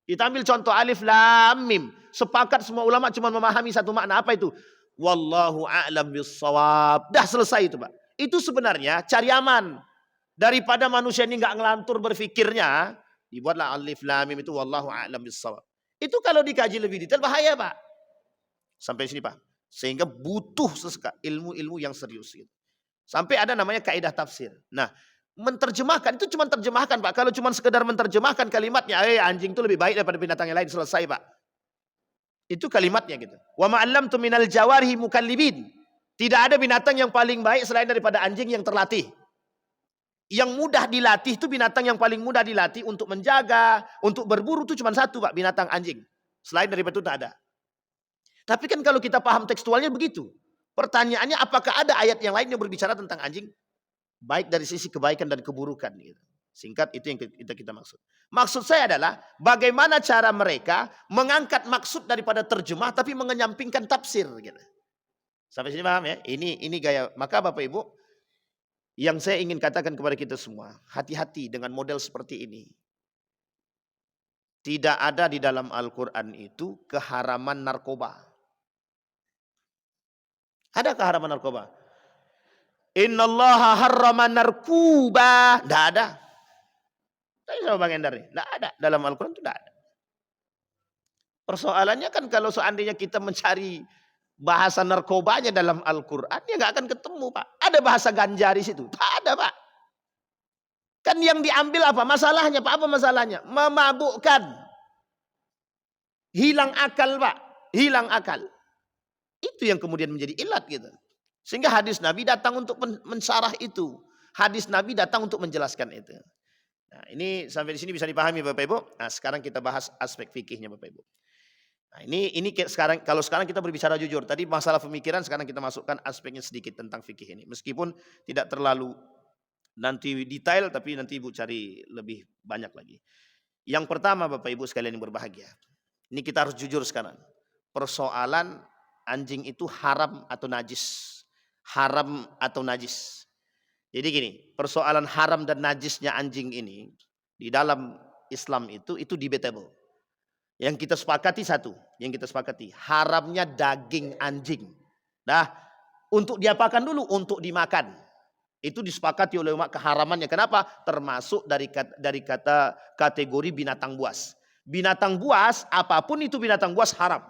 [SPEAKER 2] Kita ambil contoh alif lam mim. Sepakat semua ulama cuma memahami satu makna. Apa itu? Wallahu a'lam bissawab. Dah selesai itu Pak. Itu sebenarnya cari aman. Daripada manusia ini nggak ngelantur berfikirnya, dibuatlah alif lam mim itu wallahu a'lam bissawab. Itu kalau dikaji lebih detail bahaya Pak. Sampai sini Pak. Sehingga butuh ilmu-ilmu yang serius gitu. Sampai ada namanya kaidah tafsir. Nah, menterjemahkan itu cuma terjemahkan Pak. Kalau cuma sekedar menterjemahkan kalimatnya, anjing itu lebih baik daripada binatang yang lain, selesai Pak. Itu kalimatnya gitu. Wa ma'allamtu minal jawarihi mukallibin. Tidak ada binatang yang paling baik selain daripada anjing yang terlatih. Yang mudah dilatih itu binatang yang paling mudah dilatih untuk menjaga, untuk berburu itu cuma satu Pak, binatang anjing. Selain daripada itu tak ada. Tapi kan kalau kita paham tekstualnya begitu. Pertanyaannya apakah ada ayat yang lain yang berbicara tentang anjing? Baik dari sisi kebaikan dan keburukan. Gitu. Singkat itu yang kita maksud. Maksud saya adalah bagaimana cara mereka mengangkat maksud daripada terjemah tapi mengenyampingkan tafsir. Gitu. Sampai sini paham ya? Ini gaya. Maka Bapak Ibu, yang saya ingin katakan kepada kita semua, hati-hati dengan model seperti ini. Tidak ada di dalam Al-Quran itu keharaman narkoba. Ada keharaman narkoba. Innallaha harrama narkuba. Tidak ada. Tanya sama Bang Endar nih. Tidak ada. Dalam Al-Quran itu tidak ada. Persoalannya kan kalau seandainya kita mencari bahasa narkobanya dalam Al-Quran, ya nggak akan ketemu Pak. Ada bahasa ganja di situ? Tak ada Pak. Kan yang diambil apa? Masalahnya Pak, apa masalahnya? Memabukkan. Hilang akal Pak. Hilang akal. Itu yang kemudian menjadi ilat gitu. Sehingga hadis Nabi datang untuk mensyarah itu. Hadis Nabi datang untuk menjelaskan itu. Nah, ini sampai di sini bisa dipahami Bapak Ibu. Nah, sekarang kita bahas aspek fikihnya Bapak Ibu. Nah, ini sekarang kalau sekarang kita berbicara jujur. Tadi masalah pemikiran, sekarang kita masukkan aspeknya sedikit tentang fikih ini. Meskipun tidak terlalu nanti detail, tapi nanti Ibu cari lebih banyak lagi. Yang pertama Bapak Ibu sekalian yang berbahagia. Ini kita harus jujur sekarang. Persoalan anjing itu haram atau najis. Haram atau najis. Jadi gini, persoalan haram dan najisnya anjing ini di dalam Islam itu debatable. Yang kita sepakati satu, haramnya daging anjing. Nah, untuk diapakan dulu? Untuk dimakan. Itu disepakati oleh ulama keharamannya. Kenapa? Termasuk dari kata kategori binatang buas. Binatang buas, apapun itu binatang buas haram.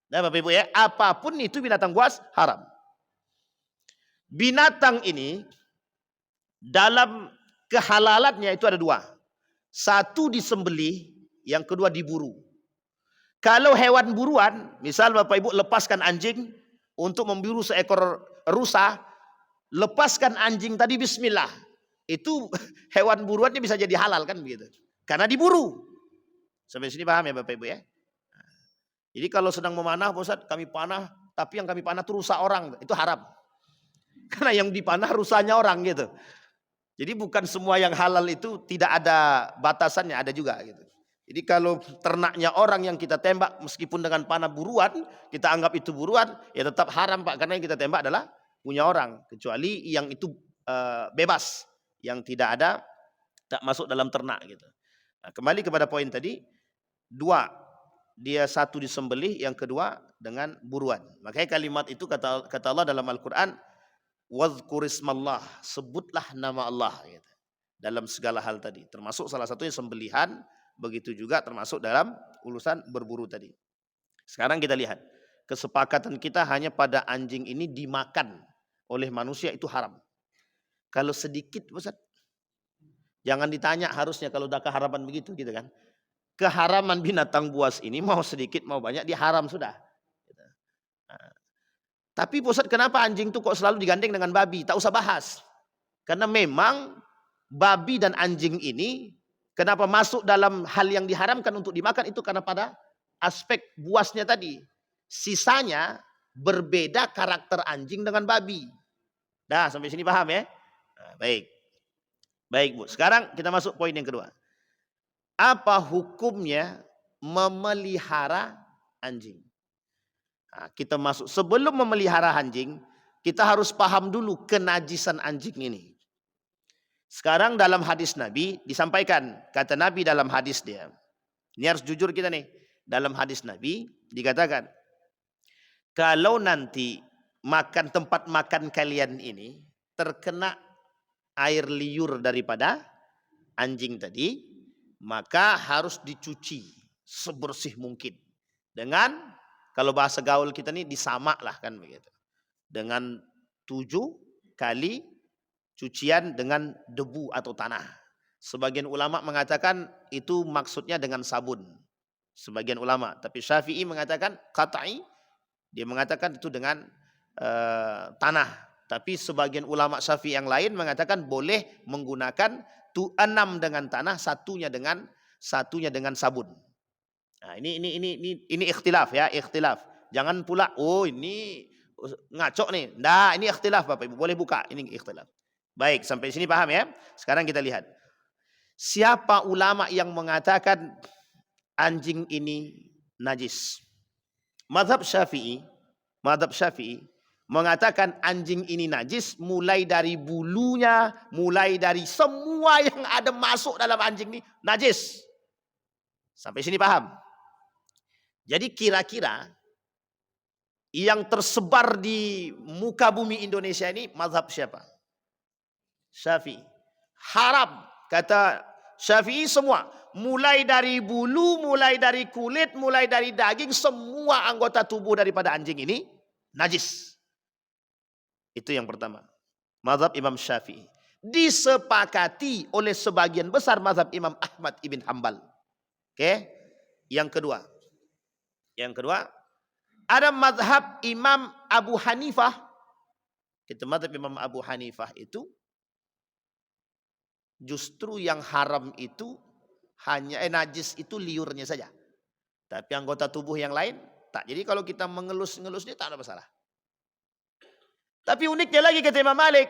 [SPEAKER 2] Nah, Bapak Ibu ya, apapun itu binatang buas haram. Binatang ini dalam kehalalannya itu ada dua. Satu disembelih, yang kedua diburu. Kalau hewan buruan, misal Bapak Ibu lepaskan anjing untuk memburu seekor rusa, lepaskan anjing tadi bismillah. Itu hewan buruannya bisa jadi halal kan begitu. Karena diburu. Sampai sini paham ya Bapak Ibu ya? Jadi kalau sedang memanah, Pak Ustadz, kami panah, tapi yang kami panah itu rusa orang, itu haram. Karena yang dipanah rusanya orang gitu. Jadi bukan semua yang halal itu tidak ada batasannya, ada juga gitu. Jadi kalau ternaknya orang yang kita tembak meskipun dengan panah buruan, kita anggap itu buruan, ya tetap haram Pak, karena yang kita tembak adalah punya orang, kecuali yang itu bebas, yang tidak ada, tak masuk dalam ternak gitu. Nah, kembali kepada poin tadi, dua, dia satu disembelih, yang kedua dengan buruan. Makanya kalimat itu kata Allah dalam Al-Quran, wadhkurismallah, sebutlah nama Allah gitu, dalam segala hal tadi, termasuk salah satunya sembelihan. Begitu juga termasuk dalam urusan berburu tadi. Sekarang kita lihat, kesepakatan kita hanya pada anjing ini dimakan oleh manusia itu haram. Kalau sedikit, Ustaz, jangan ditanya harusnya kalau udah keharaman begitu gitu kan. Keharaman binatang buas ini mau sedikit mau banyak dia haram sudah. Nah, tapi Ustaz, kenapa anjing itu kok selalu digandeng dengan babi? Tak usah bahas. Karena memang babi dan anjing ini kenapa masuk dalam hal yang diharamkan untuk dimakan itu karena pada aspek buasnya tadi. Sisanya berbeda karakter anjing dengan babi. Dah sampai sini paham ya? Nah, baik. Baik Bu, sekarang kita masuk poin yang kedua. Apa hukumnya memelihara anjing? Nah, kita masuk, sebelum memelihara anjing, kita harus paham dulu kenajisan anjing ini. Sekarang dalam hadis Nabi disampaikan, kata Nabi dalam hadis dia. Ini harus jujur kita nih. Dalam hadis Nabi dikatakan, kalau nanti makan tempat makan kalian ini terkena air liur daripada anjing tadi, maka harus dicuci sebersih mungkin. Dengan, kalau bahasa gaul kita nih disamak lah kan begitu. Dengan 7 kali cucian dengan debu atau tanah. Sebagian ulama mengatakan itu maksudnya dengan sabun. Sebagian ulama. Tapi Syafi'i mengatakan qat'i. Dia mengatakan itu dengan tanah. Tapi sebagian ulama Syafi'i yang lain mengatakan boleh menggunakan 6 dengan tanah, satunya dengan sabun. Nah, ini ikhtilaf ya, ikhtilaf. Jangan pula ini ngaco nih. Nah, ini ikhtilaf Bapak Ibu, boleh buka, ini ikhtilaf. Baik, sampai sini paham ya? Sekarang kita lihat. Siapa ulama yang mengatakan anjing ini najis? Mazhab Syafi'i mengatakan anjing ini najis mulai dari bulunya, mulai dari semua yang ada masuk dalam anjing ini najis. Sampai sini paham? Jadi kira-kira yang tersebar di muka bumi Indonesia ini mazhab siapa? Syafi'i. Haram, kata Syafi'i semua. Mulai dari bulu, mulai dari kulit, mulai dari daging, semua anggota tubuh daripada anjing ini najis. Itu yang pertama. Mazhab Imam Syafi'i. Disepakati oleh sebagian besar mazhab Imam Ahmad ibn Hanbal. Oke. Yang kedua, ada mazhab Imam Abu Hanifah. Kita mazhab Imam Abu Hanifah itu justru yang haram itu hanya najis itu liurnya saja. Tapi anggota tubuh yang lain tak. Jadi kalau kita mengelus-ngelus dia tak ada masalah. Tapi uniknya lagi kata Imam Malik,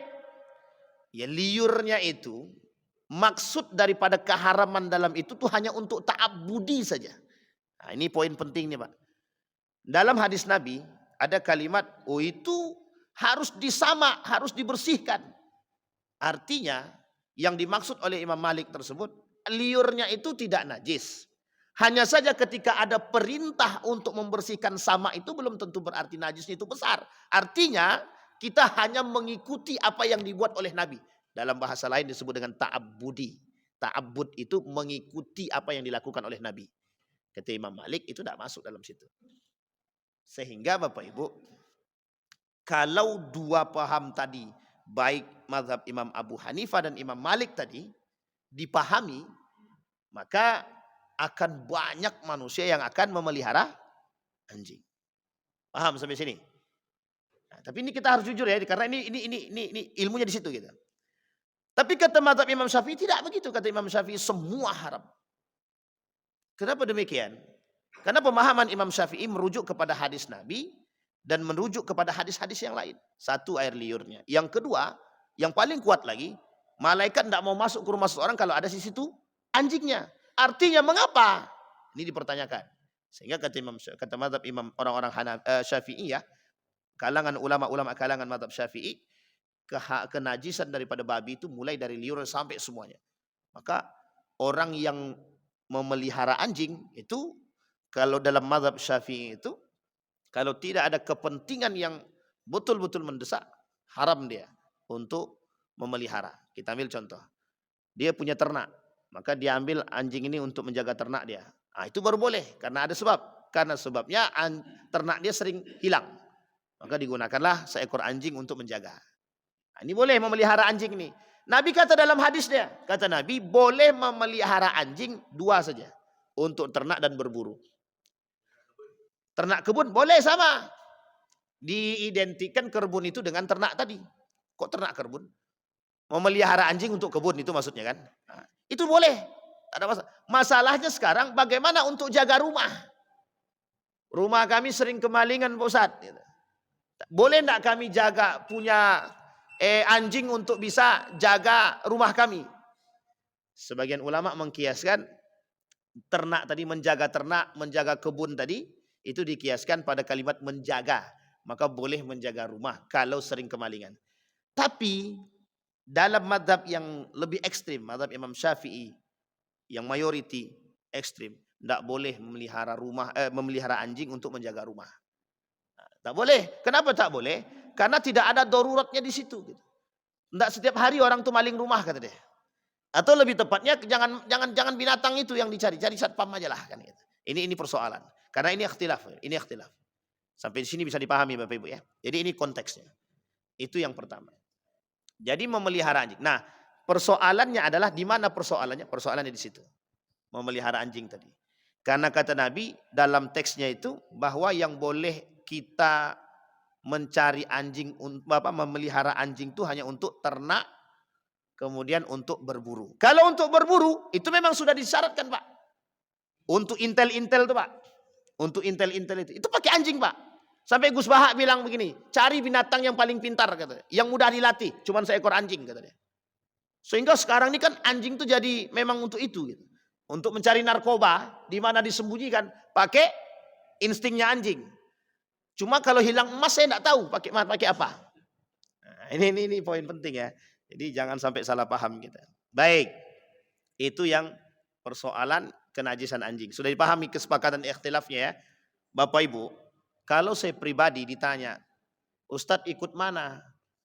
[SPEAKER 2] ya liurnya itu maksud daripada keharaman dalam itu tuh hanya untuk ta'abbudi saja. Nah, ini poin pentingnya Pak. Dalam hadis Nabi ada kalimat, itu harus disamak, harus dibersihkan. Artinya yang dimaksud oleh Imam Malik tersebut, liurnya itu tidak najis. Hanya saja ketika ada perintah untuk membersihkan sama itu belum tentu berarti najisnya itu besar. Artinya kita hanya mengikuti apa yang dibuat oleh Nabi. Dalam bahasa lain disebut dengan ta'abbudi. Ta'abbud itu mengikuti apa yang dilakukan oleh Nabi. Kata Imam Malik itu tidak masuk dalam situ. Sehingga Bapak Ibu, kalau dua paham tadi, baik mazhab Imam Abu Hanifah dan Imam Malik tadi, dipahami, maka akan banyak manusia yang akan memelihara anjing. Paham sampai sini? Nah, tapi ini kita harus jujur ya, karena ini ilmunya di situ gitu. Tapi kata mazhab Imam Syafi'i tidak begitu. Kata Imam Syafi'i semua haram. Kenapa demikian? Karena pemahaman Imam Syafi'i merujuk kepada hadis Nabi dan merujuk kepada hadis-hadis yang lain. Satu, air liurnya. Yang kedua, yang paling kuat lagi, malaikat tidak mau masuk ke rumah seseorang kalau ada di situ anjingnya. Artinya mengapa? Ini dipertanyakan. Sehingga kata mazhab Imam orang-orang Syafi'i ya, kalangan ulama-ulama kalangan mazhab Syafi'i, kenajisan daripada babi itu mulai dari liur sampai semuanya. Maka orang yang memelihara anjing itu, kalau dalam mazhab Syafi'i itu, kalau tidak ada kepentingan yang betul-betul mendesak, haram dia untuk memelihara. Kita ambil contoh. Dia punya ternak, maka dia ambil anjing ini untuk menjaga ternak dia. Nah, itu baru boleh karena ada sebab. Karena sebabnya ternak dia sering hilang. Maka digunakanlah seekor anjing untuk menjaga. Nah, ini boleh memelihara anjing ini. Nabi kata dalam hadisnya, kata Nabi boleh memelihara anjing dua saja. Untuk ternak dan berburu. Ternak kebun boleh sama. Diidentikan kebun itu dengan ternak tadi. Kok ternak kebun? Memelihara anjing untuk kebun itu maksudnya kan. Nah, itu boleh. Tak ada masalah. Masalahnya sekarang bagaimana untuk jaga rumah? Rumah kami sering kemalingan Pak Ustadz. Boleh enggak kami jaga punya anjing untuk bisa jaga rumah kami? Sebagian ulama mengkiaskan ternak tadi, menjaga ternak, menjaga kebun tadi, itu dikiaskan pada kalimat menjaga. Maka boleh menjaga rumah kalau sering kemalingan. Tapi dalam mazhab yang lebih ekstrim, mazhab Imam Syafi'i yang mayoriti ekstrim, tidak boleh memelihara anjing untuk menjaga rumah. Tak boleh. Kenapa tak boleh? Karena tidak ada daruratnya di situ. Tidak setiap hari orang tuh maling rumah kata dia. Atau lebih tepatnya jangan binatang itu yang dicari, cari satpam aja lah kan gitu. Ini persoalan. Karena ini ikhtilaf. Sampai di sini bisa dipahami Bapak Ibu ya. Jadi ini konteksnya. Itu yang pertama. Jadi memelihara anjing. Nah, persoalannya adalah di mana persoalannya? Persoalannya di situ. Memelihara anjing tadi. Karena kata Nabi dalam teksnya itu bahwa yang boleh kita mencari anjing, memelihara anjing itu hanya untuk ternak, kemudian untuk berburu. Kalau untuk berburu itu memang sudah disyaratkan Pak. Untuk intel-intel itu Pak. Untuk intel-intel itu pakai anjing Pak. Sampai Gus Bahak bilang begini, cari binatang yang paling pintar katanya, yang mudah dilatih, cuman seekor anjing katanya. Sehingga sekarang ini kan anjing itu jadi memang untuk itu gitu. Untuk mencari narkoba di mana disembunyikan pakai instingnya anjing. Cuma kalau hilang emas saya enggak tahu pakai apa. Nah, ini poin penting ya. Jadi jangan sampai salah paham kita. Baik. Itu yang persoalan kenajisan anjing. Sudah dipahami kesepakatan ikhtilafnya ya. Bapak Ibu, kalau saya pribadi ditanya, Ustadz ikut mana?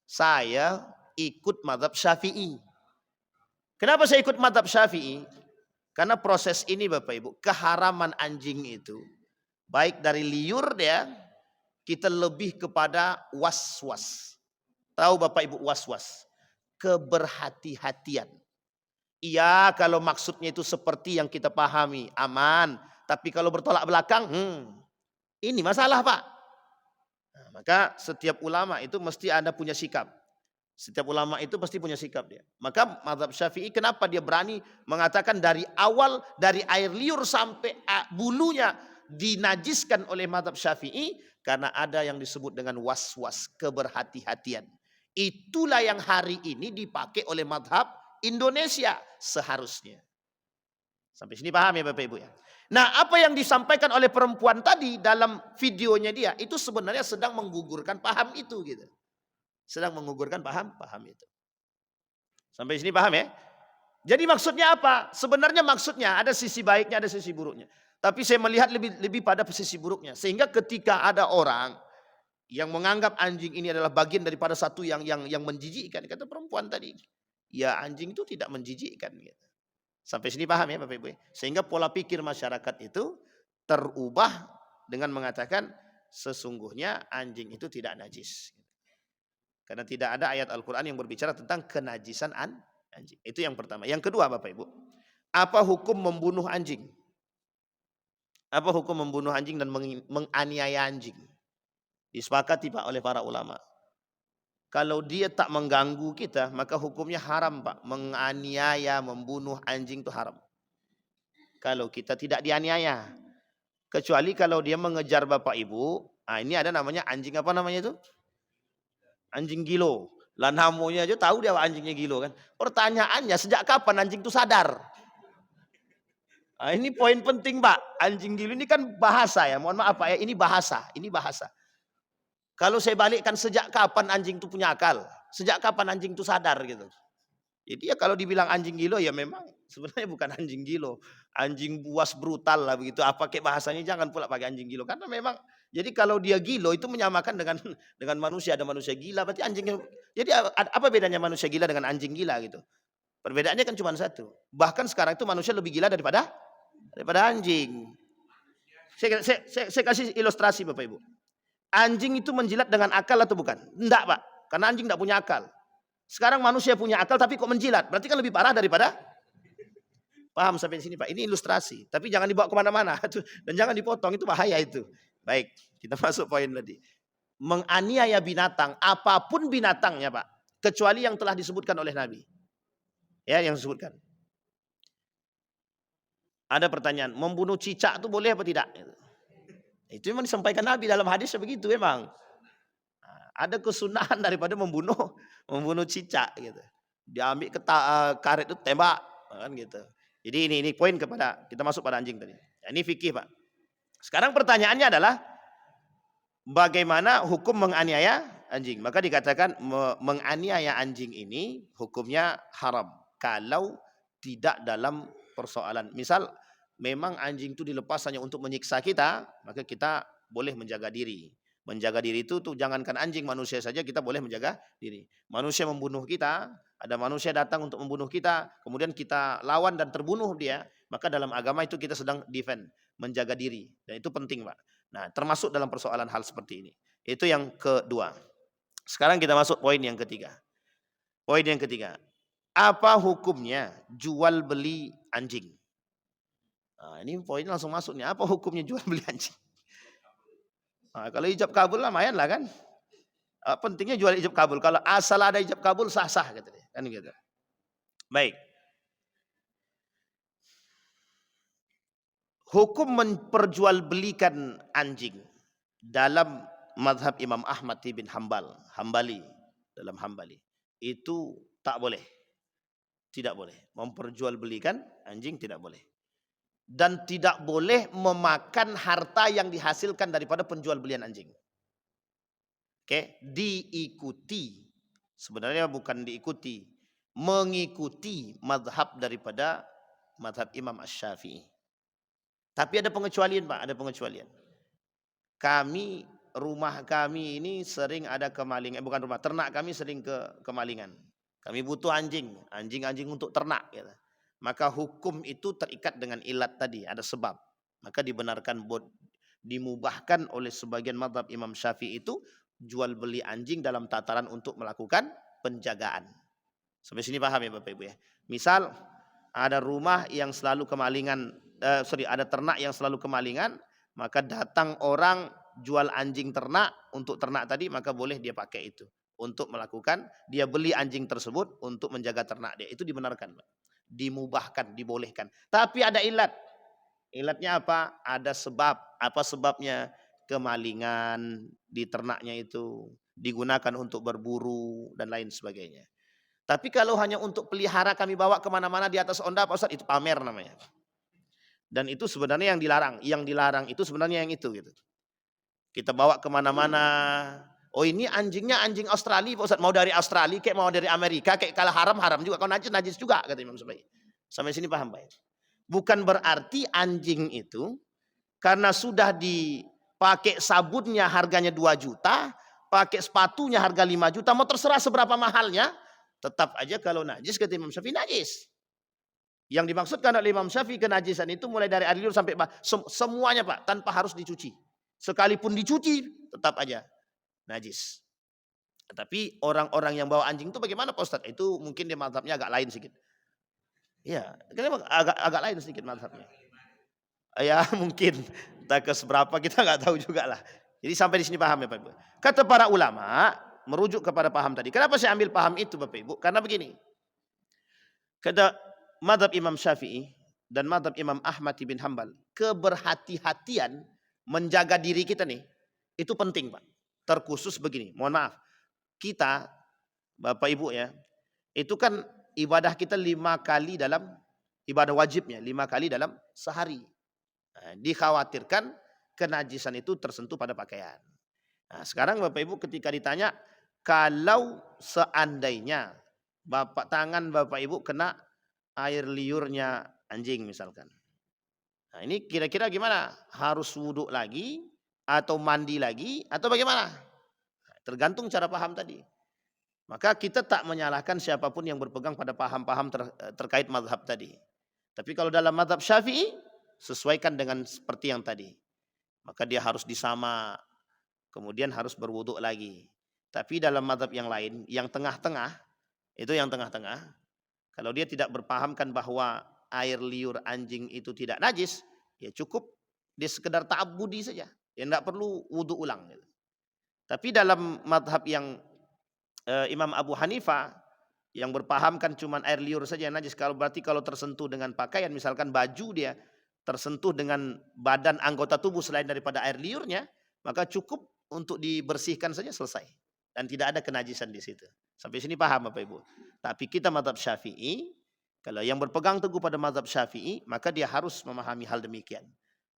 [SPEAKER 2] Saya ikut mazhab Syafi'i. Kenapa saya ikut mazhab Syafi'i? Karena proses ini Bapak Ibu, keharaman anjing itu, baik dari liur dia, kita lebih kepada was-was. Tahu Bapak Ibu was-was? Keberhati-hatian. Iya kalau maksudnya itu seperti yang kita pahami, aman. Tapi kalau bertolak belakang, ini masalah Pak. Nah, maka setiap ulama itu mesti ada punya sikap. Setiap ulama itu pasti punya sikap dia. Maka mazhab Syafi'i kenapa dia berani mengatakan dari awal, dari air liur sampai bulunya dinajiskan oleh mazhab Syafi'i. Karena ada yang disebut dengan was-was, keberhati-hatian. Itulah yang hari ini dipakai oleh mazhab Indonesia seharusnya. Sampai sini paham ya Bapak Ibu ya. Nah, apa yang disampaikan oleh perempuan tadi dalam videonya dia itu sebenarnya sedang menggugurkan paham itu gitu. Sedang menggugurkan paham itu. Sampai sini paham ya? Jadi maksudnya apa? Sebenarnya maksudnya ada sisi baiknya, ada sisi buruknya. Tapi saya melihat lebih pada sisi buruknya. Sehingga ketika ada orang yang menganggap anjing ini adalah bagian daripada satu yang menjijikkan, kata perempuan tadi. Ya, anjing itu tidak menjijikkan gitu. Sampai sini paham ya Bapak Ibu? Sehingga pola pikir masyarakat itu terubah dengan mengatakan sesungguhnya anjing itu tidak najis. Karena tidak ada ayat Al-Quran yang berbicara tentang kenajisan anjing. Itu yang pertama. Yang kedua Bapak Ibu, apa hukum membunuh anjing? Apa hukum membunuh anjing dan menganiaya anjing? Disepakati Pak oleh para ulama. Kalau dia tak mengganggu kita, maka hukumnya haram Pak. Menganiaya, membunuh anjing itu haram. Kalau kita tidak dianiaya. Kecuali kalau dia mengejar Bapak Ibu. Nah, ini ada namanya anjing apa namanya itu? Anjing gilo. Lah namanya aja tahu dia anjingnya gilo kan. Pertanyaannya sejak kapan anjing itu sadar? Nah, ini poin penting Pak. Anjing gilo ini kan bahasa ya. Mohon maaf Pak ya, ini bahasa. Ini bahasa. Kalau saya balikkan sejak kapan anjing itu punya akal? Sejak kapan anjing itu sadar gitu? Jadi ya kalau dibilang anjing gilo ya memang sebenarnya bukan anjing gilo. Anjing buas brutal lah begitu. Apa kayak bahasanya jangan pula pakai anjing gilo. Karena memang jadi kalau dia gilo itu menyamakan dengan manusia. Ada manusia gila berarti anjing. Jadi apa bedanya manusia gila dengan anjing gila gitu? Perbedaannya kan cuma satu. Bahkan sekarang itu manusia lebih gila daripada anjing. Saya kasih ilustrasi Bapak Ibu. Anjing itu menjilat dengan akal atau bukan? Enggak Pak. Karena anjing enggak punya akal. Sekarang manusia punya akal tapi kok menjilat. Berarti kan lebih parah daripada. Paham sampai sini Pak? Ini ilustrasi. Tapi jangan dibawa kemana-mana. Dan jangan dipotong. Itu bahaya itu. Baik. Kita masuk poin tadi. Menganiaya binatang. Apapun binatangnya Pak. Kecuali yang telah disebutkan oleh Nabi. Ya yang disebutkan. Ada pertanyaan. Membunuh cicak itu boleh apa tidak? Itu memang disampaikan Nabi dalam hadis begitu memang. Ada kesunahan daripada membunuh cicak gitu. Diambil karet itu tembak kan gitu. Jadi ini poin kepada kita masuk pada anjing tadi. Ya, ini fikih Pak. Sekarang pertanyaannya adalah bagaimana hukum menganiaya anjing? Maka dikatakan menganiaya anjing ini hukumnya haram kalau tidak dalam persoalan. Misal memang anjing itu dilepas hanya untuk menyiksa kita, maka kita boleh menjaga diri. Menjaga diri itu tuh jangankan anjing, manusia saja kita boleh menjaga diri. Manusia membunuh kita, ada manusia datang untuk membunuh kita, kemudian kita lawan dan terbunuh dia, maka dalam agama itu kita sedang defend, menjaga diri. Dan itu penting Pak. Nah termasuk dalam persoalan hal seperti ini. Itu yang kedua. Sekarang kita masuk poin yang ketiga. Poin yang ketiga. Apa hukumnya jual beli anjing? Nah, ini poinnya langsung masuk nih. Apa hukumnya jual beli anjing? Nah, kalau ijab kabul lah lumayan lah kan. Pentingnya jual ijab kabul. Kalau asal ada ijab kabul sah-sah gitu deh. Kan gitu. Baik. Hukum memperjualbelikan anjing dalam mazhab Imam Ahmad bin Hambali dalam Hambali itu tak boleh. Tidak boleh memperjualbelikan anjing, tidak boleh. Dan tidak boleh memakan harta yang dihasilkan daripada penjual belian anjing. Oke, diikuti. Sebenarnya bukan diikuti, mengikuti mazhab daripada mazhab Imam Asy-Syafi'i. Tapi ada pengecualian Pak, ada pengecualian. Rumah kami ini sering ada kemalingan, bukan rumah, ternak kami sering kemalingan. Kami butuh anjing untuk ternak gitu. Maka hukum itu terikat dengan ilat tadi, ada sebab. Maka dibenarkan dimubahkan oleh sebagian mazhab Imam Syafi'i itu jual beli anjing dalam tataran untuk melakukan penjagaan. Sampai sini paham ya Bapak Ibu ya. Misal ada rumah yang selalu kemalingan, ada ternak yang selalu kemalingan, maka datang orang jual anjing ternak untuk ternak tadi, maka boleh dia pakai itu untuk melakukan, dia beli anjing tersebut untuk menjaga ternak dia. Itu dibenarkan Pak. Dimubahkan, dibolehkan. Tapi ada ilat. Ilatnya apa? Ada sebab. Apa sebabnya? Kemalingan di ternaknya itu digunakan untuk berburu dan lain sebagainya. Tapi kalau hanya untuk pelihara kami bawa kemana-mana di atas onda Pak Ustadz, itu pamer namanya. Dan itu sebenarnya yang dilarang. Yang dilarang itu sebenarnya yang itu gitu. Kita bawa kemana-mana Oh ini anjingnya anjing Australia Pak Ustaz, mau dari Australia kayak mau dari Amerika kayak kalau haram juga, kalau najis juga kata Imam Syafi'i. Sampai sini paham Pak? Bukan berarti anjing itu karena sudah dipakai sabunnya harganya 2 juta, pakai sepatunya harga 5 juta, mau terserah seberapa mahalnya, tetap aja kalau najis kata Imam Syafi'i najis. Yang dimaksudkan oleh Imam Syafi'i kenajisan itu mulai dari air liur sampai semuanya Pak, tanpa harus dicuci. Sekalipun dicuci tetap aja najis. Tapi orang-orang yang bawa anjing itu bagaimana Pak Ustadz? Itu mungkin dia mazhabnya agak lain sedikit. Iya, agak lain sedikit mazhabnya. Ya mungkin tak ke seberapa kita nggak tahu juga lah. Jadi sampai di sini paham ya Pak Ibu. Kata para ulama merujuk kepada paham tadi. Kenapa saya ambil paham itu Bapak Ibu? Karena begini. Kata mazhab Imam Syafi'i dan mazhab Imam Ahmad bin Hambal, keberhati-hatian menjaga diri kita nih itu penting Pak. Terkhusus begini, mohon maaf. Kita Bapak Ibu ya, itu kan ibadah kita 5 kali dalam ibadah wajibnya 5 kali dalam sehari. Nah, dikhawatirkan kenajisan itu tersentuh pada pakaian. Nah, sekarang Bapak Ibu ketika ditanya, kalau seandainya tangan Bapak Ibu kena air liurnya anjing misalkan. Nah ini kira-kira gimana? Harus wudhu lagi atau mandi lagi atau bagaimana? Tergantung cara paham tadi. Maka kita tak menyalahkan siapapun yang berpegang pada paham-paham terkait mazhab tadi. Tapi kalau dalam mazhab Syafi'i, sesuaikan dengan seperti yang tadi. Maka dia harus disama, kemudian harus berwudhu lagi. Tapi dalam mazhab yang lain, yang tengah-tengah, itu yang tengah-tengah, kalau dia tidak berpahamkan bahwa air liur anjing itu tidak najis, ya cukup dia sekedar ta'abbudi saja. Ya tidak perlu wudhu ulang. Tapi dalam mazhab yang Imam Abu Hanifah yang berpahamkan cuma air liur saja yang najis, berarti kalau tersentuh dengan pakaian, misalkan baju dia tersentuh dengan badan anggota tubuh selain daripada air liurnya, maka cukup untuk dibersihkan saja selesai. Dan tidak ada kenajisan di situ. Sampai sini paham Bapak Ibu. Tapi kita mazhab Syafi'i, kalau yang berpegang teguh pada mazhab Syafi'i, maka dia harus memahami hal demikian.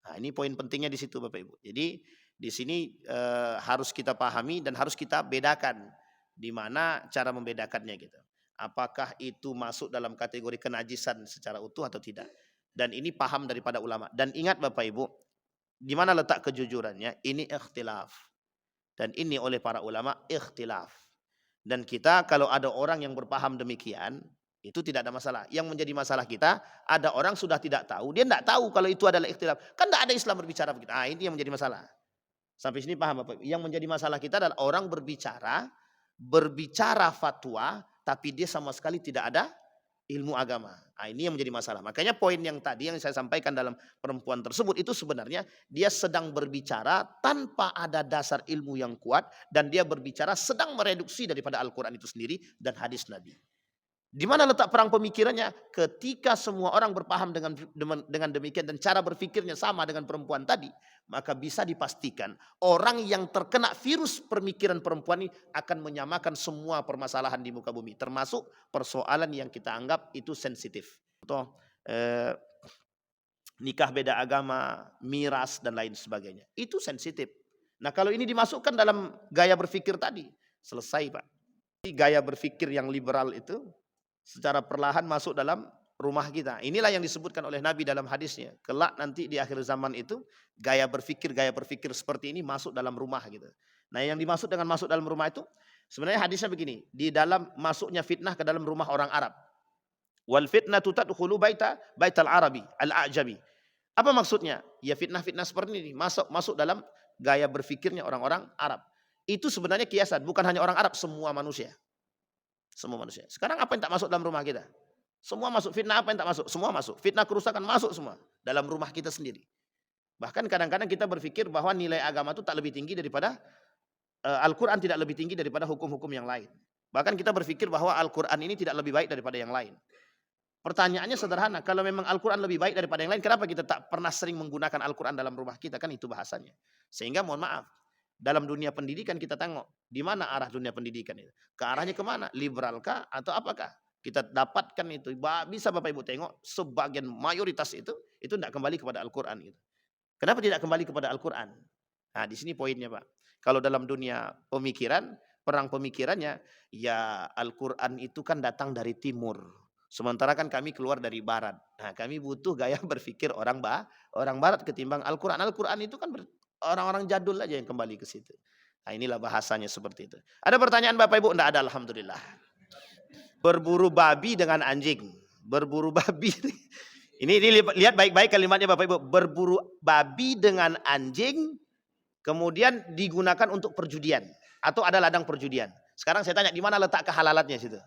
[SPEAKER 2] Nah, ini poin pentingnya di situ Bapak Ibu. Jadi di sini harus kita pahami dan harus kita bedakan di mana cara membedakannya gitu. Apakah itu masuk dalam kategori kenajisan secara utuh atau tidak? Dan ini paham daripada ulama. Dan ingat Bapak Ibu, di mana letak kejujurannya? Ini ikhtilaf. Dan ini oleh para ulama ikhtilaf. Dan kita kalau ada orang yang berpaham demikian, itu tidak ada masalah. Yang menjadi masalah kita, ada orang sudah tidak tahu, dia tidak tahu kalau itu adalah ikhtilaf. Kan tidak ada Islam berbicara begitu. Ah, ini yang menjadi masalah. Sampai sini paham Bapak? Yang menjadi masalah kita adalah orang berbicara fatwa, tapi dia sama sekali tidak ada ilmu agama. Nah, ini yang menjadi masalah. Makanya poin yang tadi yang saya sampaikan dalam perempuan tersebut itu sebenarnya dia sedang berbicara tanpa ada dasar ilmu yang kuat, dan dia berbicara sedang mereduksi daripada Al-Quran itu sendiri dan hadis Nabi. Di mana letak perang pemikirannya? Ketika semua orang berpaham dengan demikian dan cara berpikirnya sama dengan perempuan tadi, maka bisa dipastikan orang yang terkena virus pemikiran perempuan ini akan menyamakan semua permasalahan di muka bumi, termasuk persoalan yang kita anggap itu sensitif. Contoh nikah beda agama, miras dan lain sebagainya. Itu sensitif. Nah, kalau ini dimasukkan dalam gaya berpikir tadi, selesai Pak. Gaya berpikir yang liberal itu secara perlahan masuk dalam rumah kita. Inilah yang disebutkan oleh Nabi dalam hadisnya. Kelak nanti di akhir zaman itu gaya berpikir seperti ini masuk dalam rumah gitu. Nah, yang dimaksud dengan masuk dalam rumah itu sebenarnya hadisnya begini, di dalam masuknya fitnah ke dalam rumah orang Arab. Wal fitnatu tadkhulu baital Arabi al-a'jabi. Apa maksudnya? Ya fitnah-fitnah seperti ini masuk dalam gaya berpikirnya orang-orang Arab. Itu sebenarnya kiasan, bukan hanya orang Arab, semua manusia. Semua manusia. Sekarang apa yang tak masuk dalam rumah kita? Semua masuk. Fitnah apa yang tak masuk? Semua masuk. Fitnah kerusakan masuk semua dalam rumah kita sendiri. Bahkan kadang-kadang kita berpikir bahwa nilai agama itu tak lebih tinggi daripada Al-Quran, tidak lebih tinggi daripada hukum-hukum yang lain. Bahkan kita berpikir bahwa Al-Quran ini tidak lebih baik daripada yang lain. Pertanyaannya sederhana, kalau memang Al-Quran lebih baik daripada yang lain, kenapa kita tak pernah sering menggunakan Al-Quran dalam rumah kita? Kan itu bahasanya. Sehingga mohon maaf, dalam dunia pendidikan kita tengok di mana arah dunia pendidikan itu. Ke arahnya kemana? Liberalkah atau apakah? Kita dapatkan itu. Bisa Bapak Ibu tengok sebagian mayoritas itu tidak kembali kepada Al-Quran itu. Kenapa tidak kembali kepada Al-Quran? Nah, di sini poinnya, Pak. Kalau dalam dunia pemikiran, perang pemikirannya, ya Al-Quran itu kan datang dari timur. Sementara kan kami keluar dari barat. Nah, kami butuh gaya berpikir orang barat ketimbang Al-Quran. Al-Quran itu kan orang-orang jadul aja yang kembali ke situ. Nah, inilah bahasanya seperti itu. Ada pertanyaan Bapak Ibu? Enggak ada, alhamdulillah. Berburu babi dengan anjing. Berburu babi. Ini lihat baik-baik kalimatnya Bapak Ibu. Berburu babi dengan anjing, kemudian digunakan untuk perjudian. Atau ada ladang perjudian. Sekarang saya tanya, di mana letak kehalalatnya situ?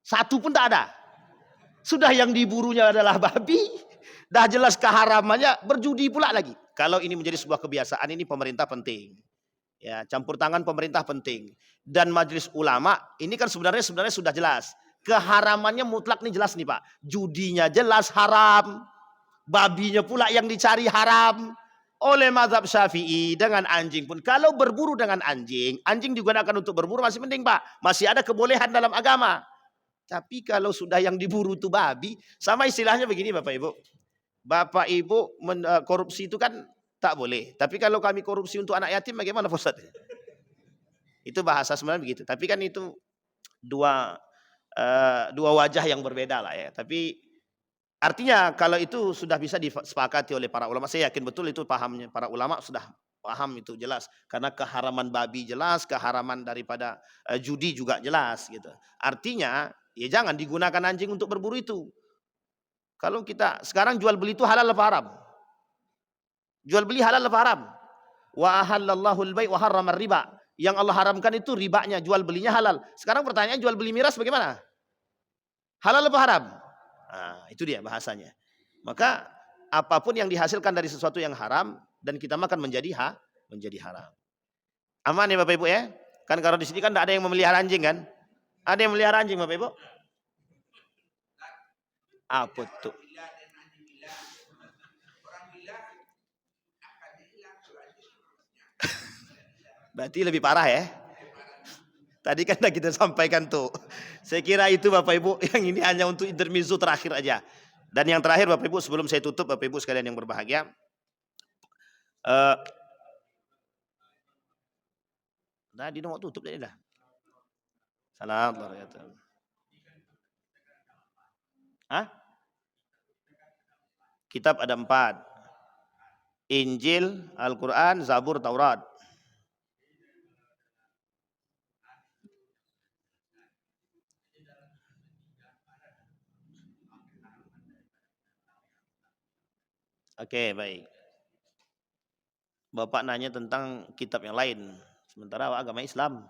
[SPEAKER 2] Satu pun tak ada. Sudah yang diburunya adalah babi, dah jelas keharamannya, berjudi pula lagi. Kalau ini menjadi sebuah kebiasaan, ini pemerintah penting. Ya, campur tangan pemerintah penting. Dan majelis ulama, ini kan sebenarnya sudah jelas. Keharamannya mutlak nih jelas nih Pak. Judinya jelas haram. Babinya pula yang dicari haram. Oleh mazhab Syafi'i dengan anjing pun. Kalau berburu dengan anjing, anjing digunakan untuk berburu masih penting Pak. Masih ada kebolehan dalam agama. Tapi kalau sudah yang diburu itu babi, sama istilahnya begini Bapak Ibu. Bapak Ibu korupsi itu kan tak boleh. Tapi kalau kami korupsi untuk anak yatim bagaimana Pak Ustaz? Itu bahasa sebenarnya begitu. Tapi kan itu dua wajah yang berbeda lah ya. Tapi artinya kalau itu sudah bisa disepakati oleh para ulama, saya yakin betul itu pahamnya para ulama sudah paham itu jelas. Karena keharaman babi jelas, keharaman daripada judi juga jelas gitu. Artinya ya jangan digunakan anjing untuk berburu itu. Kalau kita sekarang jual beli itu halal apa haram? Jual beli halal apa haram? Wa ahallallahu al-bai' wa harrama riba. Yang Allah haramkan itu ribanya, jual belinya halal. Sekarang pertanyaan jual beli miras bagaimana? Halal apa haram? Nah, itu dia bahasanya. Maka apapun yang dihasilkan dari sesuatu yang haram dan kita makan menjadi haram. Aman ya Bapak Ibu ya? Kan kalau di sini kan tidak ada yang memelihara anjing kan? Ada yang melihara anjing Bapak Ibu? Apa tuh? Berarti lebih parah ya? Tadi kan sudah kita sampaikan tuh. Saya kira itu Bapak Ibu yang ini hanya untuk intermezzo terakhir aja. Dan yang terakhir Bapak Ibu sebelum saya tutup Bapak Ibu sekalian yang berbahagia. Nah, dia mau tutup tadi dah. Salam. Hah? Kitab ada 4. Injil, Al-Quran, Zabur, Taurat. Oke, baik. Bapak nanya tentang kitab yang lain. Sementara agama Islam.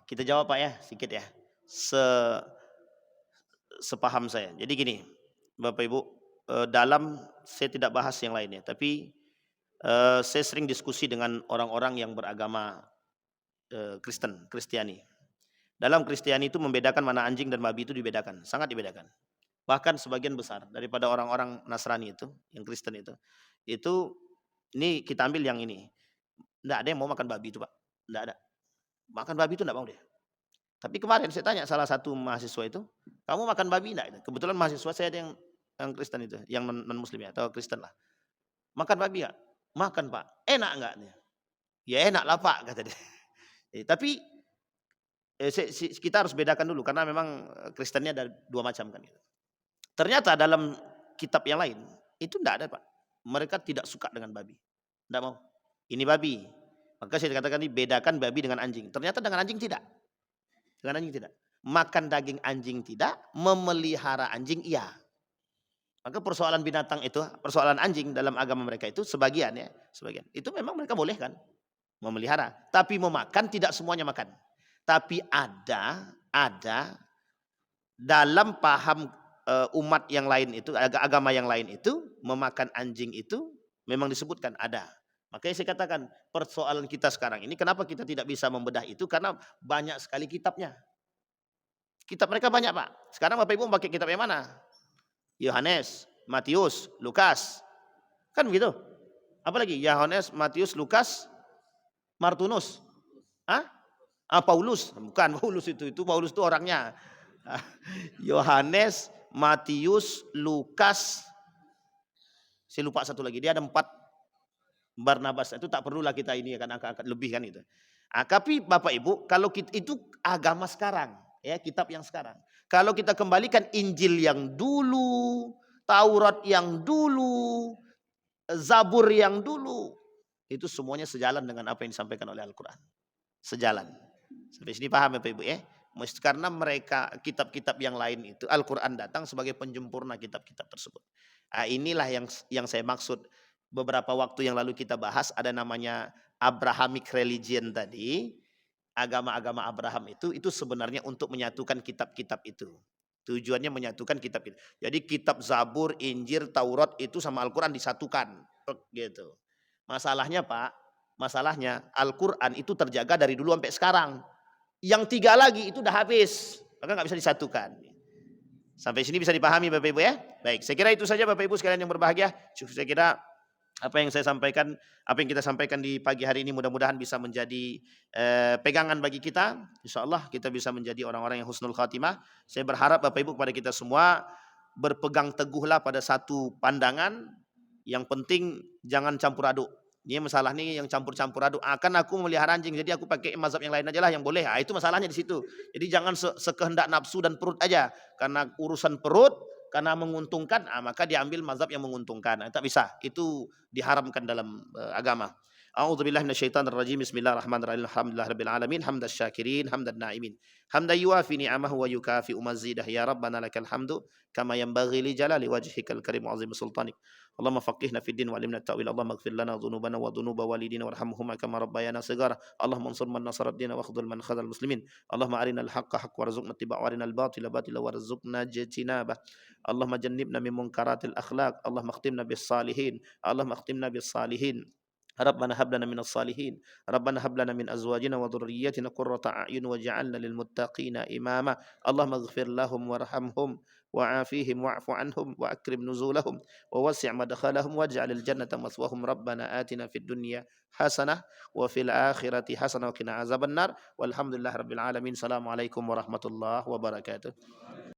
[SPEAKER 2] Kita jawab Pak ya, sedikit ya. Sepaham saya. Jadi gini, Bapak Ibu, dalam saya tidak bahas yang lainnya, tapi saya sering diskusi dengan orang-orang yang beragama Kristiani. Dalam Kristiani itu membedakan mana anjing dan babi itu dibedakan, sangat dibedakan. Bahkan sebagian besar daripada orang-orang Nasrani itu, yang Kristen itu ini kita ambil yang ini. Enggak ada yang mau makan babi itu Pak, enggak ada. Makan babi itu enggak mau dia. Tapi kemarin saya tanya salah satu mahasiswa itu, kamu makan babi enggak? Kebetulan mahasiswa saya ada yang Kristen itu, yang non Muslim ya atau Kristen lah. Makan babi enggak? Makan Pak. Enak enggak? Ya enak lah Pak kata dia. Tapi kita harus bedakan dulu karena memang Kristennya ada 2 macam kan. Ternyata dalam kitab yang lain itu enggak ada Pak. Mereka tidak suka dengan babi. Enggak mau. Ini babi. Maka saya katakan ini bedakan babi dengan anjing. Ternyata dengan anjing tidak. Dengan anjing tidak. Makan daging anjing tidak, memelihara anjing iya. Maka persoalan binatang itu, persoalan anjing dalam agama mereka itu sebagian ya, sebagian. Itu memang mereka boleh kan memelihara, tapi memakan tidak semuanya makan. Tapi ada dalam paham umat yang lain itu, agama yang lain itu memakan anjing itu memang disebutkan ada. Makanya saya katakan persoalan kita sekarang ini kenapa kita tidak bisa membedah itu karena banyak sekali kitabnya. Kitab mereka banyak Pak. Sekarang Bapak Ibu pakai kitab yang mana? Yohanes, Matius, Lukas. Kan begitu? Apalagi Yohanes, Matius, Lukas, Martinus. Paulus. Bukan Paulus itu Paulus itu orangnya. Yohanes, Matius, Lukas. Saya lupa satu lagi. Dia ada 4 Barnabas itu tak perlulah kita ini akan angkat lebih kan itu. Tapi Bapak Ibu, kalau kita, itu agama sekarang, ya kitab yang sekarang. Kalau kita kembalikan Injil yang dulu, Taurat yang dulu, Zabur yang dulu, itu semuanya sejalan dengan apa yang disampaikan oleh Al-Quran. Sejalan. Sampai sini paham Bapak Ibu ya? Karena mereka kitab-kitab yang lain itu, Al-Quran datang sebagai penjempurna kitab-kitab tersebut. Inilah yang saya maksud. Beberapa waktu yang lalu kita bahas ada namanya Abrahamic religion tadi. Agama-agama Abraham itu sebenarnya untuk menyatukan kitab-kitab itu. Tujuannya menyatukan kitab itu. Jadi kitab Zabur, Injil, Taurat itu sama Al-Quran disatukan. Gitu. Masalahnya Pak, masalahnya Al-Quran itu terjaga dari dulu sampai sekarang. Yang 3 lagi itu udah habis. Maka nggak bisa disatukan. Sampai sini bisa dipahami Bapak Ibu ya? Baik, saya kira itu saja Bapak Ibu sekalian yang berbahagia. Saya kira apa yang saya sampaikan, apa yang kita sampaikan di pagi hari ini mudah-mudahan bisa menjadi pegangan bagi kita. Insya Allah kita bisa menjadi orang-orang yang husnul khatimah. Saya berharap Bapak Ibu kepada kita semua berpegang teguhlah pada satu pandangan. Yang penting jangan campur aduk. Ini masalah nih yang campur-campur aduk. Akan aku memelihara anjing, jadi aku pakai mazhab yang lain aja lah yang boleh. Itu masalahnya di situ. Jadi jangan sekehendak nafsu dan perut aja. Karena urusan perut, karena menguntungkan, maka diambil mazhab yang menguntungkan. Tak bisa. Itu diharamkan dalam agama. A'udzubillahi minasyaitonir rajim. Bismillahirrahmanirrahim. Alhamdulillahirabbil alamin. Hamdas syakirin, hamdan na'imin. Hamdan yuwafi ni'amahu wa yukafi'u mazidah. Ya Rabbana lakal hamdu kama yanbaghi li jalali wajhikal karim wa 'azimi sultanik. Allahumma faqihna fid din wa 'allimna at-ta'wil. Allahumma ighfir lana dhunubana wa dhunuba walidina warhamhuma kama rabbayana shighara. Allahumma ansur man nasara ad-din wa khudhul man khadhal muslimin. Allahumma arinal haqqa haqqa warzuqna ittiba'ahu wa arinal batila batila warzuqna ijtinabah. Allahumma jannibna min munkaratil akhlaq. Allahumma khtimna bis salihin. Allahumma khtimna bis salihin. ربنا هب لنا من الصالحين ربنا هب لنا من أزواجنا وذرياتنا قرة أعين واجعلنا للمتقين إماما اللهم اغفر لهم وارحمهم وعافيهم واعف عنهم وأكرم نزولهم ووسع مدخلهم واجعل الجنة مثواهم ربنا آتنا في الدنيا حسنة وفي الآخرة حسنة وقنا عذاب النار والحمد لله رب العالمين. السلام عليكم ورحمة الله وبركاته.